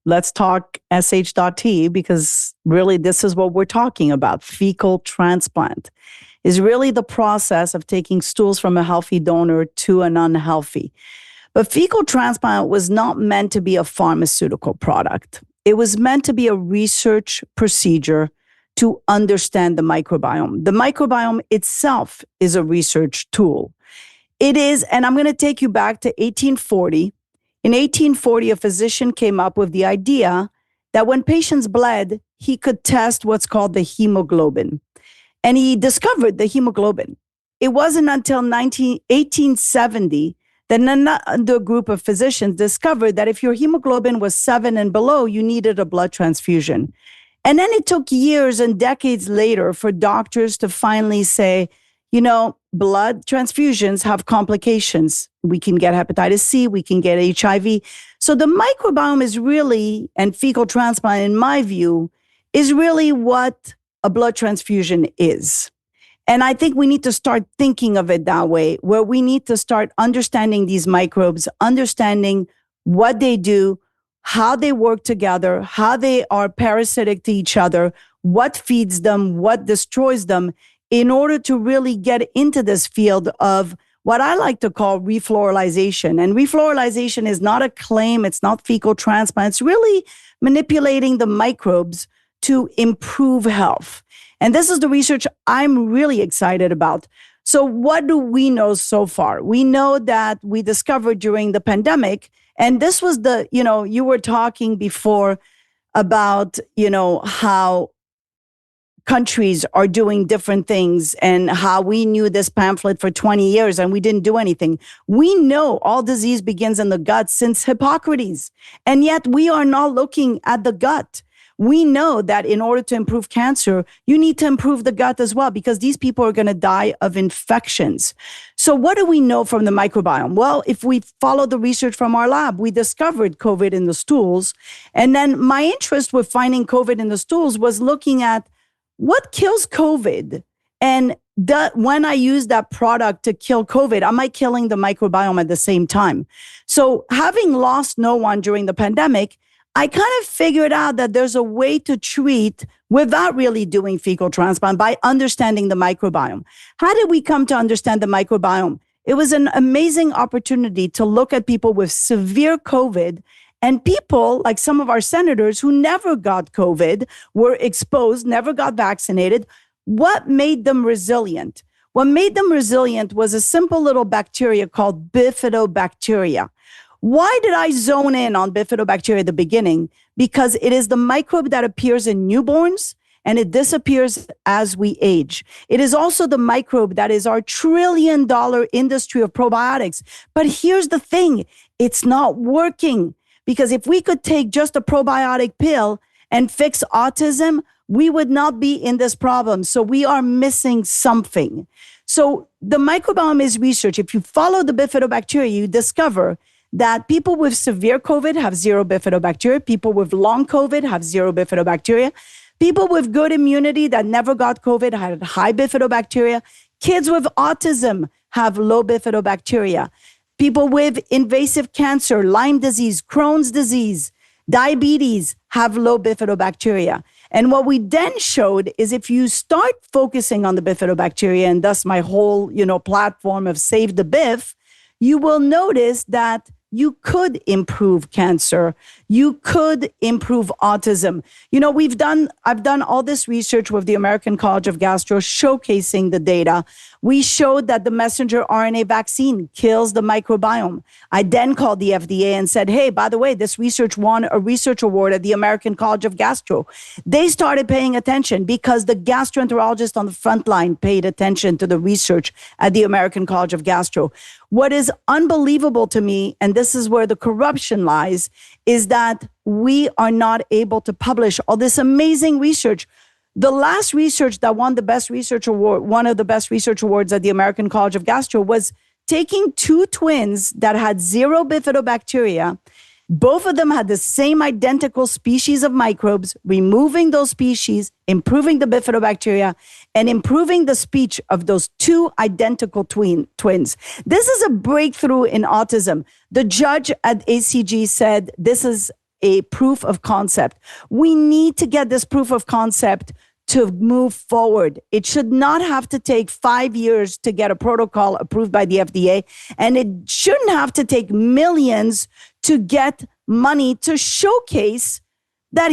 Let's Talk SH.T, because really this is what we're talking about. Fecal transplant is really the process of taking stools from a healthy donor to an unhealthy. But fecal transplant was not meant to be a pharmaceutical product. It was meant to be a research procedure to understand the microbiome. The microbiome itself is a research tool. It is, and I'm going to take you back to 1840. In 1840, a physician came up with the idea that when patients bled, he could test what's called the hemoglobin. And he discovered the hemoglobin. It wasn't until 1870 that another group of physicians discovered that if your hemoglobin was 7 and below, you needed a blood transfusion. And then it took years and decades later for doctors to finally say, blood transfusions have complications. We can get hepatitis C, we can get HIV. So the microbiome is really, and fecal transplant, in my view, is really what a blood transfusion is. And I think we need to start thinking of it that way, where we need to start understanding these microbes, understanding what they do, how they work together, how they are parasitic to each other, what feeds them, what destroys them, in order to really get into this field of what I like to call refloralization. And refloralization is not a claim, it's not fecal transplant, it's really manipulating the microbes to improve health. And this is the research I'm really excited about. So what do we know so far? We know that we discovered during the pandemic, and this was you were talking before about, how countries are doing different things and how we knew this pamphlet for 20 years and we didn't do anything. We know all disease begins in the gut since Hippocrates, and yet we are not looking at the gut. We know that in order to improve cancer, you need to improve the gut as well, because these people are going to die of infections. So what do we know from the microbiome? Well, if we follow the research from our lab, we discovered COVID in the stools. And then my interest with finding COVID in the stools was looking at what kills COVID. And when I use that product to kill COVID, am I killing the microbiome at the same time? So having lost no one during the pandemic, I kind of figured out that there's a way to treat without really doing fecal transplant by understanding the microbiome. How did we come to understand the microbiome? It was an amazing opportunity to look at people with severe COVID and people like some of our senators who never got COVID, were exposed, never got vaccinated. What made them resilient? What made them resilient was a simple little bacteria called bifidobacteria. Why did I zone in on bifidobacteria at the beginning? Because it is the microbe that appears in newborns and it disappears as we age. It is also the microbe that is our $1 trillion industry of probiotics. But here's the thing, it's not working. Because if we could take just a probiotic pill and fix autism, we would not be in this problem. So we are missing something. So the microbiome is research. If you follow the bifidobacteria, you discover that people with severe COVID have zero bifidobacteria. People with long COVID have zero bifidobacteria. People with good immunity that never got COVID had high bifidobacteria. Kids with autism have low bifidobacteria. People with invasive cancer, Lyme disease, Crohn's disease, diabetes have low bifidobacteria. And what we then showed is if you start focusing on the bifidobacteria, and thus my whole, platform of Save the Bif, you will notice that you could improve cancer. You could improve autism. I've done all this research with the American College of Gastro showcasing the data. We showed that the messenger RNA vaccine kills the microbiome. I then called the FDA and said, hey, by the way, this research won a research award at the American College of Gastro. They started paying attention because the gastroenterologist on the front line paid attention to the research at the American College of Gastro. What is unbelievable to me, and this is where the corruption lies, is that we are not able to publish all this amazing research. The last research that won the best research award, one of the best research awards at the American College of Gastro, was taking two twins that had zero bifidobacteria. Both of them had the same identical species of microbes, removing those species, improving the bifidobacteria, and improving the speech of those two identical twins. This is a breakthrough in autism. The judge at ACG said this is a proof of concept. We need to get this proof of concept to move forward. It should not have to take 5 years to get a protocol approved by the FDA, and it shouldn't have to take millions to get money to showcase that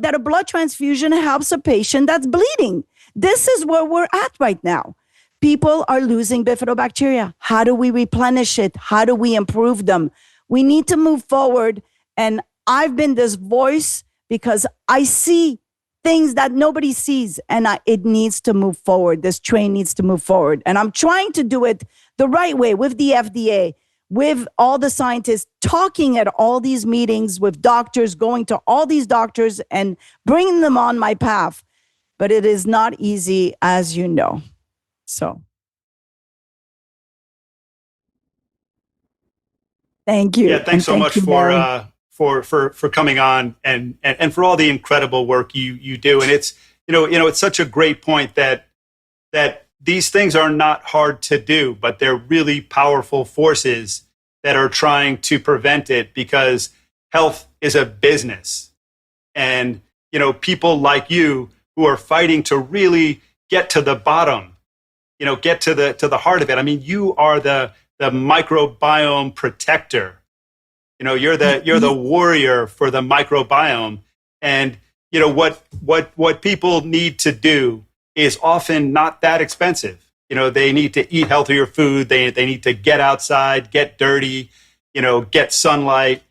that a blood transfusion helps a patient that's bleeding. This is where we're at right now. People are losing bifidobacteria. How do we replenish it? How do we improve them? We need to move forward, and I've been this voice because I see things that nobody sees, and it needs to move forward. This train needs to move forward. And I'm trying to do it the right way with the FDA, with all the scientists, talking at all these meetings with doctors, going to all these doctors and bringing them on my path. But it is not easy, as you know. So thank you. Yeah, thanks so much for coming on and for all the incredible work you do. And it's it's such a great point that these things are not hard to do, but they're really powerful forces that are trying to prevent it, because health is a business. And people like you who are fighting to really get to the bottom, get to the heart of it. I mean, you are the microbiome protector. You're the warrior for the microbiome. And what people need to do is often not that expensive. They need to eat healthier food. They need to get outside, get dirty, get sunlight,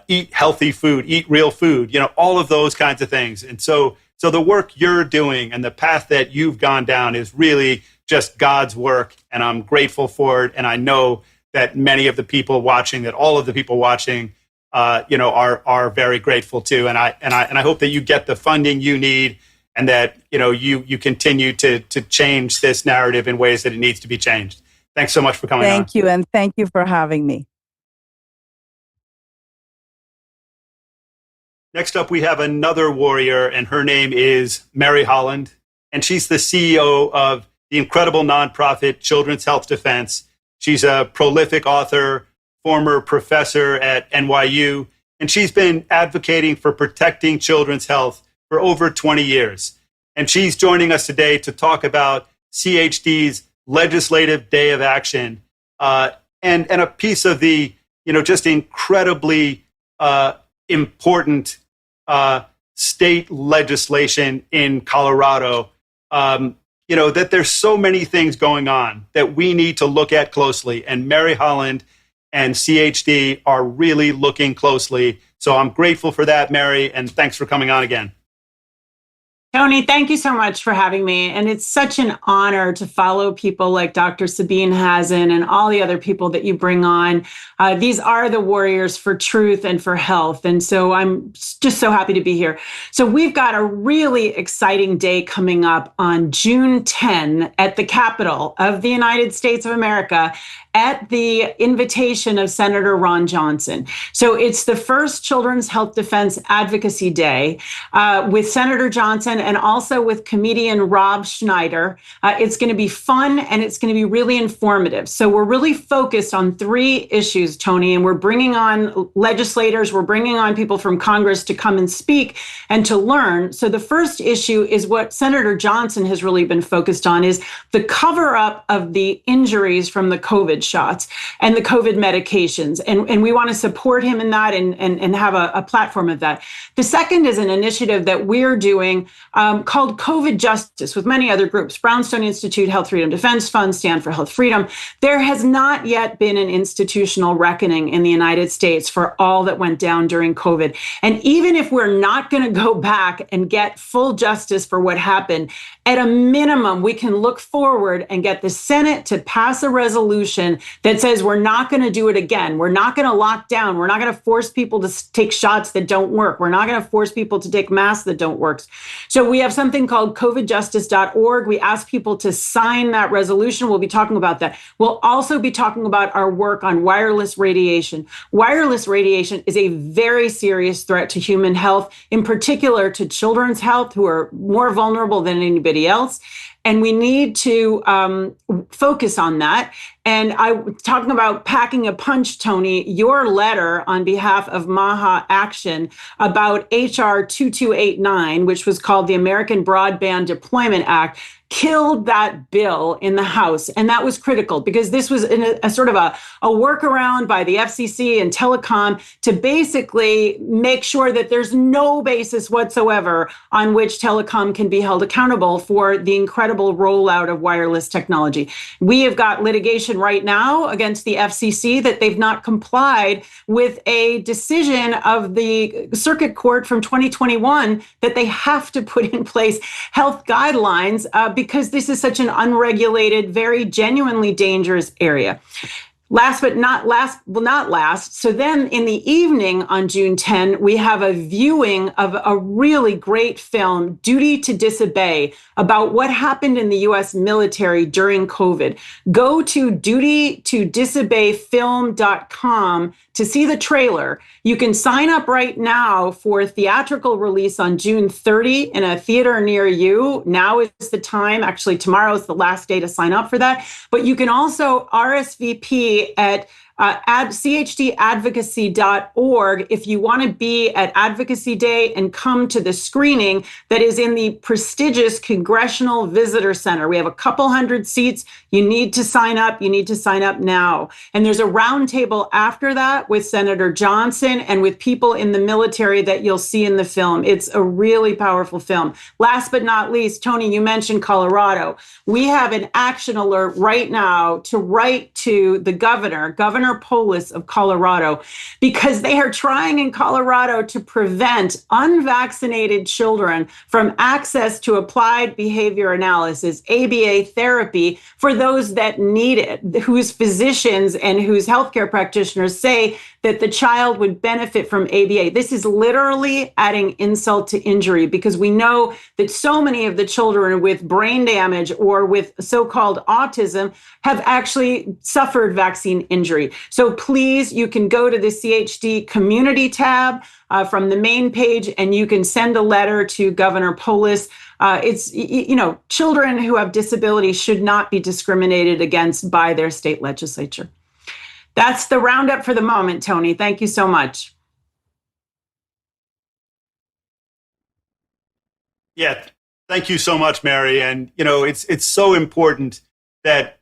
eat healthy food, eat real food, all of those kinds of things. And so the work you're doing and the path that you've gone down is really just God's work. And I'm grateful for it. And I know that many of the people watching, that all of the people watching, are very grateful too. And I hope that you get the funding you need, and that you continue to change this narrative in ways that it needs to be changed. Thanks so much for coming on. Thank you, and thank you for having me. Next up, we have another warrior, and her name is Mary Holland, and she's the CEO of the incredible nonprofit Children's Health Defense. She's a prolific author, former professor at NYU, and she's been advocating for protecting children's health for over 20 years. And she's joining us today to talk about CHD's Legislative Day of Action and a piece of the, just incredibly important state legislation in Colorado. That there's so many things going on that we need to look at closely. And Mary Holland and CHD are really looking closely. So I'm grateful for that, Mary, and thanks for coming on again. Tony, thank you so much for having me. And it's such an honor to follow people like Dr. Sabine Hazan and all the other people that you bring on. These are the warriors for truth and for health. And so I'm just so happy to be here. So we've got a really exciting day coming up on June 10 at the Capitol of the United States of America at the invitation of Senator Ron Johnson. So it's the first Children's Health Defense Advocacy Day with Senator Johnson and also with comedian Rob Schneider. It's going to be fun and it's going to be really informative. So we're really focused on 3 issues, Tony, and we're bringing on legislators, we're bringing on people from Congress to come and speak and to learn. So the first issue is what Senator Johnson has really been focused on is the cover up of the injuries from the COVID shots and the COVID medications. And we want to support him in that and have a platform of that. The second is an initiative that we're doing called COVID Justice with many other groups, Brownstone Institute, Health Freedom Defense Fund, Stand for Health Freedom. There has not yet been an institutional reckoning in the United States for all that went down during COVID. And even if we're not going to go back and get full justice for what happened, at a minimum, we can look forward and get the Senate to pass a resolution that says we're not going to do it again. We're not going to lock down. We're not going to force people to take shots that don't work. We're not going to force people to take masks that don't work. So we have something called covidjustice.org. We ask people to sign that resolution. We'll be talking about that. We'll also be talking about our work on wireless radiation. Wireless radiation is a very serious threat to human health, in particular to children's health, who are more vulnerable than anybody else. And we need to focus on that. And I was talking about packing a punch, Tony, your letter on behalf of MAHA Action about HR 2289, which was called the American Broadband Deployment Act, killed that bill in the House. And that was critical because this was a sort of a workaround by the FCC and telecom to basically make sure that there's no basis whatsoever on which telecom can be held accountable for the incredible rollout of wireless technology. We have got litigation right now against the FCC that they've not complied with a decision of the Circuit Court from 2021 that they have to put in place health guidelines because this is such an unregulated, very genuinely dangerous area. Last but not last. So then in the evening on June 10, we have a viewing of a really great film, Duty to Disobey, about what happened in the U.S. military during COVID. Go to dutytodisobeyfilm.com to see the trailer. You can sign up right now for theatrical release on June 30 in a theater near you. Now is the time. Actually, tomorrow is the last day to sign up for that. But you can also RSVP at chdadvocacy.org if you want to be at Advocacy Day and come to the screening that is in the prestigious Congressional Visitor Center. We have a couple hundred seats. You need to sign up. You need to sign up now. And there's a roundtable after that with Senator Johnson and with people in the military that you'll see in the film. It's a really powerful film. Last but not least, Tony, you mentioned Colorado. We have an action alert right now to write to the Governor Polis of Colorado, because they are trying in Colorado to prevent unvaccinated children from access to applied behavior analysis, ABA therapy, for those that need it, whose physicians and whose healthcare practitioners say that the child would benefit from ABA. This is literally adding insult to injury, because we know that so many of the children with brain damage or with so-called autism have actually suffered vaccine injury. So please, you can go to the CHD community tab from the main page, and you can send a letter to Governor Polis. Children who have disabilities should not be discriminated against by their state legislature. That's the roundup for the moment, Tony. Thank you so much. Yeah, thank you so much, Mary. And it's so important that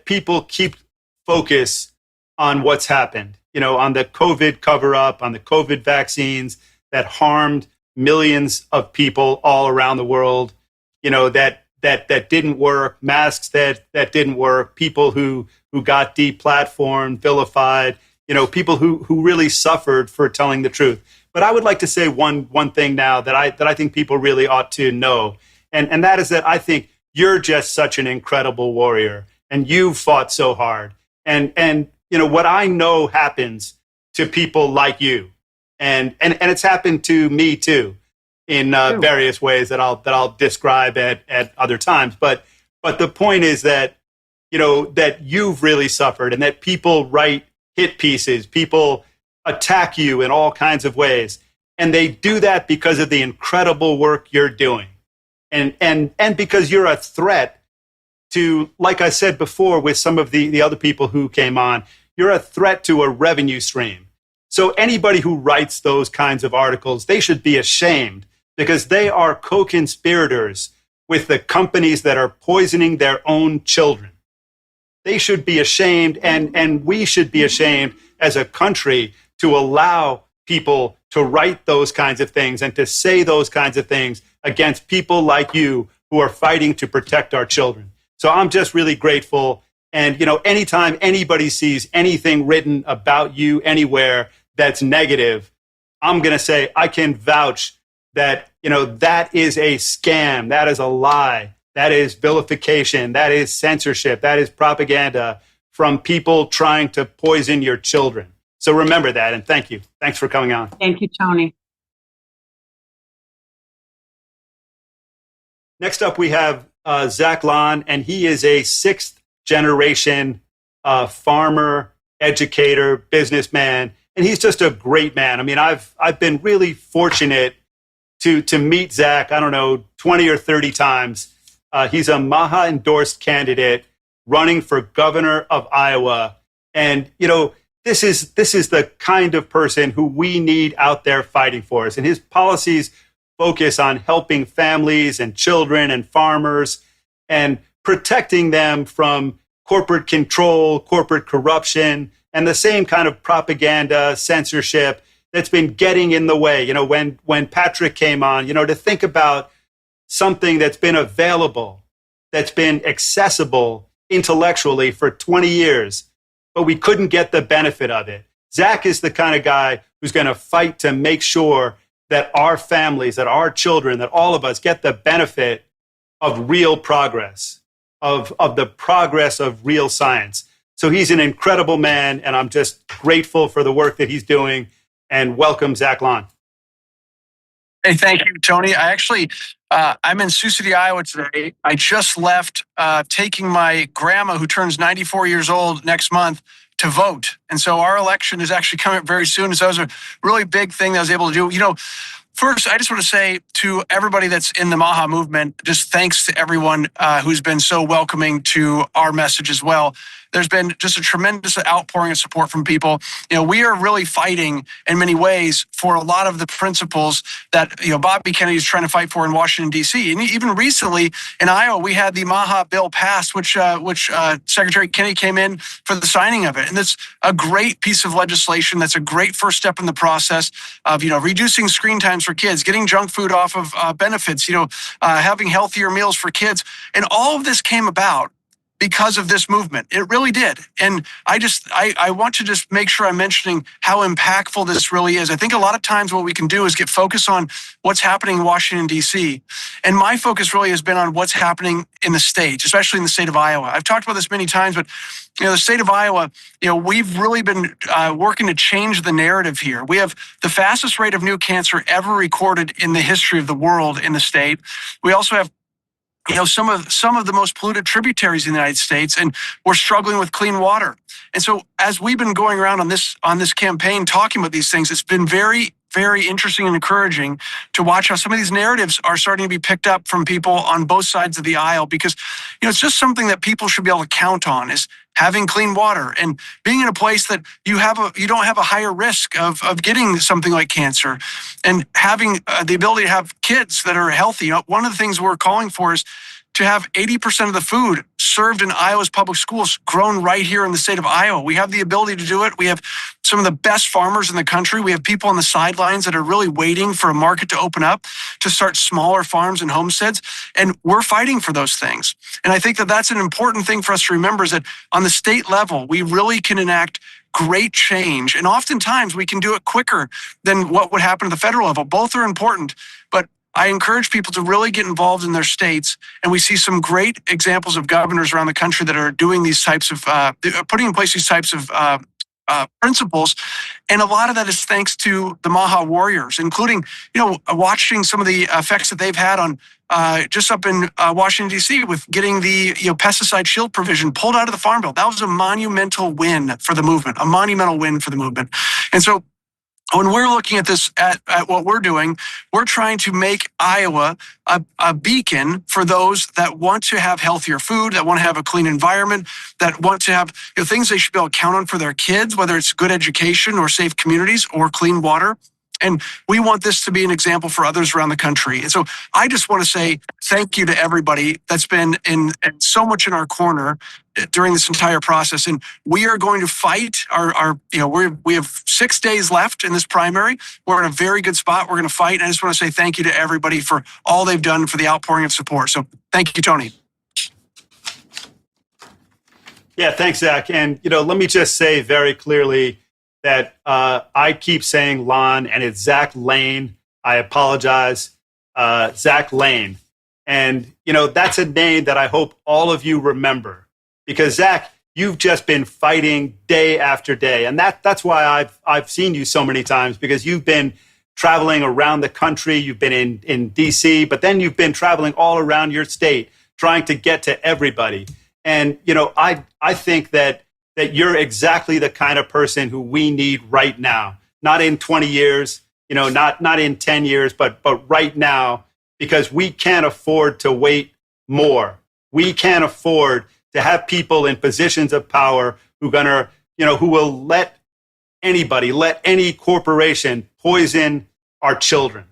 people keep focus on what's happened. On the COVID cover-up, on the COVID vaccines that harmed millions of people all around the world. That didn't work. Masks that didn't work. People who got deplatformed, vilified. People who really suffered for telling the truth. But I would like to say one thing now that I think people really ought to know, and that is that I think you're just such an incredible warrior, and you've fought so hard. And what I know happens to people like you, and it's happened to me too, in various ways that I'll describe at other times. But the point is that that you've really suffered, and that people write hit pieces, people attack you in all kinds of ways, and they do that because of the incredible work you're doing, and because you're a threat to, like I said before with some of the other people who came on, you're a threat to a revenue stream. So anybody who writes those kinds of articles, they should be ashamed, because they are co-conspirators with the companies that are poisoning their own children. They should be ashamed, and we should be ashamed as a country to allow people to write those kinds of things and to say those kinds of things against people like you who are fighting to protect our children. So I'm just really grateful. And, anytime anybody sees anything written about you anywhere that's negative, I'm going to say I can vouch that, that is a scam. That is a lie. That is vilification. That is censorship. That is propaganda from people trying to poison your children. So remember that, and thank you. Thanks for coming on. Thank you, Tony. Next up, we have Zach Lon, and he is a sixth generation farmer, educator, businessman, and he's just a great man. I mean, I've been really fortunate to meet Zach, 20 or 30 times. He's a MAHA endorsed candidate running for governor of Iowa. And, this is the kind of person who we need out there fighting for us. And his policies focus on helping families and children and farmers and protecting them from corporate control, corporate corruption, and the same kind of propaganda, censorship that's been getting in the way. When Patrick came on, to think about something that's been available, that's been accessible intellectually for 20 years, but we couldn't get the benefit of it. Zach is the kind of guy who's going to fight to make sure that our families, that our children, that all of us get the benefit of real progress, of the progress of real science. So he's an incredible man, and I'm just grateful for the work that he's doing. And welcome, Zach Lon. Hey, thank you, Tony. I'm in Sioux City, Iowa today. I just left taking my grandma, who turns 94 years old next month, to vote. And so our election is actually coming up very soon. So that was a really big thing that I was able to do. First, I just want to say to everybody that's in the MAHA movement, just thanks to everyone who's been so welcoming to our message as well. There's been just a tremendous outpouring of support from people. We are really fighting in many ways for a lot of the principles that, Bobby Kennedy is trying to fight for in Washington, D.C. And even recently in Iowa, we had the MAHA bill passed, which Secretary Kennedy came in for the signing of it. And that's a great piece of legislation. That's a great first step in the process of, reducing screen times for kids, getting junk food off of benefits, having healthier meals for kids. And all of this came about because of this movement. It really did. And I want to just make sure I'm mentioning how impactful this really is. I think a lot of times what we can do is get focused on what's happening in Washington, D.C. And my focus really has been on what's happening in the state, especially in the state of Iowa. I've talked about this many times, but the state of Iowa, we've really been working to change the narrative here. We have the fastest rate of new cancer ever recorded in the history of the world in the state. We also have some of the most polluted tributaries in the United States, and we're struggling with clean water. And so as we've been going around on this campaign talking about these things, it's been very very interesting and encouraging to watch how some of these narratives are starting to be picked up from people on both sides of the aisle, because it's just something that people should be able to count on, is having clean water and being in a place that you don't have a higher risk of getting something like cancer, and having the ability to have kids that are healthy. One of the things we're calling for is to have 80% of the food served in Iowa's public schools grown right here in the state of Iowa. We have the ability to do it. We have some of the best farmers in the country. We have people on the sidelines that are really waiting for a market to open up to start smaller farms and homesteads. And we're fighting for those things. And I think that that's an important thing for us to remember, is that on the state level, we really can enact great change. And oftentimes we can do it quicker than what would happen at the federal level. Both are important, but I encourage people to really get involved in their states. And we see some great examples of governors around the country that are doing these types of, putting in place these types of principles. And a lot of that is thanks to the MAHA warriors, including, watching some of the effects that they've had on just up in Washington, D.C. with getting the pesticide shield provision pulled out of the Farm Bill. That was a monumental win for the movement, And so when we're looking at this, at what we're doing, we're trying to make Iowa a beacon for those that want to have healthier food, that want to have a clean environment, that want to have things they should be able to count on for their kids, whether it's good education or safe communities or clean water. And we want this to be an example for others around the country. And so I just want to say thank you to everybody that's been in so much in our corner during this entire process. And we are going to fight we have 6 days left in this primary. We're in a very good spot. We're going to fight. And I just want to say thank you to everybody for all they've done, for the outpouring of support. So thank you, Tony. Yeah, thanks, Zach. And, let me just say very clearly that I keep saying Lon, and it's Zach Lane. I apologize, Zach Lane. And, that's a name that I hope all of you remember, because Zach, you've just been fighting day after day. And that's why I've seen you so many times, because you've been traveling around the country. You've been in DC, but then you've been traveling all around your state, trying to get to everybody. And, I think that you're exactly the kind of person who we need right now, not in 20 years, not in 10 years, but right now, because we can't afford to wait more. We can't afford to have people in positions of power who will let any corporation poison our children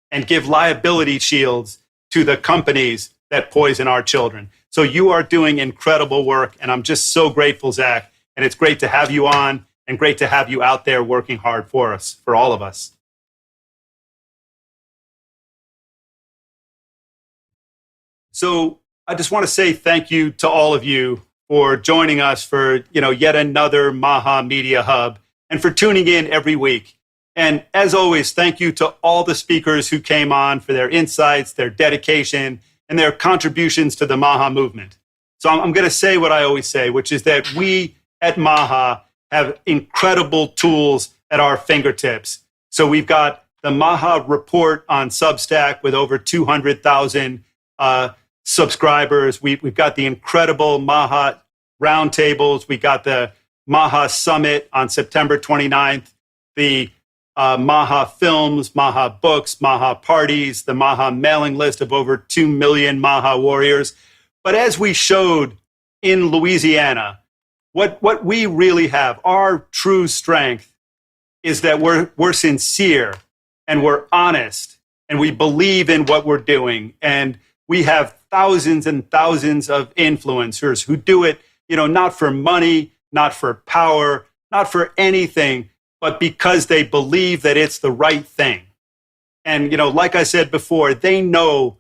and give liability shields to the companies that poison our children. So you are doing incredible work, and I'm just so grateful, Zach. And it's great to have you on, and great to have you out there working hard for us, for all of us. So I just want to say thank you to all of you for joining us for yet another MAHA Media Hub, and for tuning in every week. And as always, thank you to all the speakers who came on for their insights, their dedication, and their contributions to the MAHA movement. So I'm going to say what I always say, which is that we at MAHA have incredible tools at our fingertips. So we've got the MAHA report on Substack with over 200,000 subscribers. We've got the incredible MAHA roundtables. We got the MAHA Summit on September 29th, the MAHA films, MAHA books, MAHA parties, the MAHA mailing list of over 2 million MAHA warriors. But as we showed in Louisiana, what we really have, our true strength, is that we're sincere and we're honest and we believe in what we're doing. And we have thousands and thousands of influencers who do it, not for money, not for power, not for anything, but because they believe that it's the right thing. And, like I said before, they know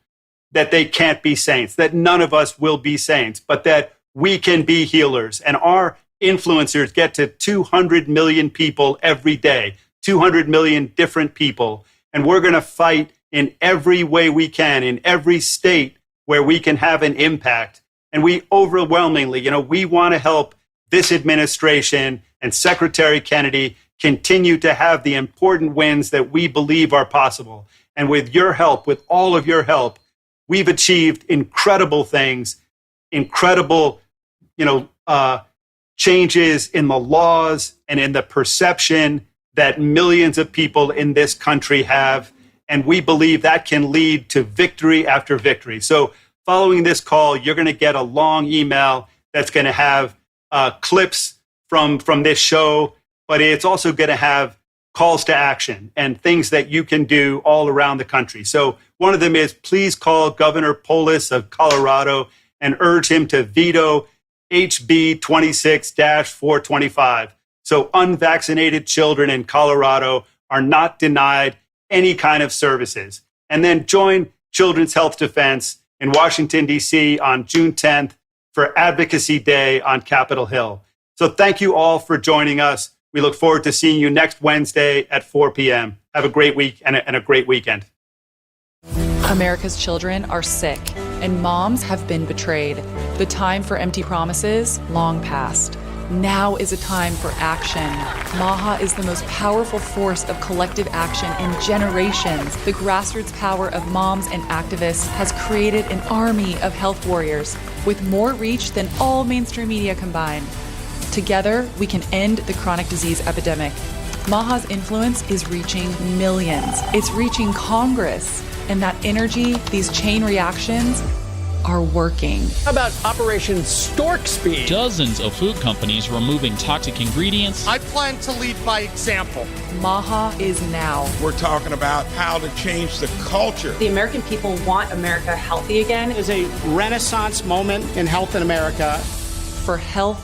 that they can't be saints, that none of us will be saints, but that we can be healers. And our influencers get to 200 million people every day, 200 million different people. And we're going to fight in every way we can, in every state where we can have an impact. And we overwhelmingly, we want to help this administration and Secretary Kennedy continue to have the important wins that we believe are possible. And with your help, with all of your help, we've achieved incredible things, incredible, changes in the laws and in the perception that millions of people in this country have. And we believe that can lead to victory after victory. So following this call, you're going to get a long email that's going to have clips from this show, but it's also going to have calls to action and things that you can do all around the country. So one of them is please call Governor Polis of Colorado and urge him to veto HB 26-425. So unvaccinated children in Colorado are not denied any kind of services. And then join Children's Health Defense in Washington, D.C. on June 10th for Advocacy Day on Capitol Hill. So thank you all for joining us. We look forward to seeing you next Wednesday at 4 p.m. Have a great week and a great weekend. America's children are sick, and moms have been betrayed. The time for empty promises, long past. Now is a time for action. MAHA is the most powerful force of collective action in generations. The grassroots power of moms and activists has created an army of health warriors with more reach than all mainstream media combined. Together, we can end the chronic disease epidemic. MAHA's influence is reaching millions. It's reaching Congress. And that energy, these chain reactions, are working. How about Operation Stork Speed? Dozens of food companies removing toxic ingredients. I plan to lead by example. MAHA is now. We're talking about how to change the culture. The American people want America healthy again. It is a renaissance moment in health in America. For health,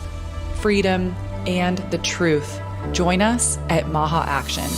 freedom, and the truth. Join us at MAHA Action.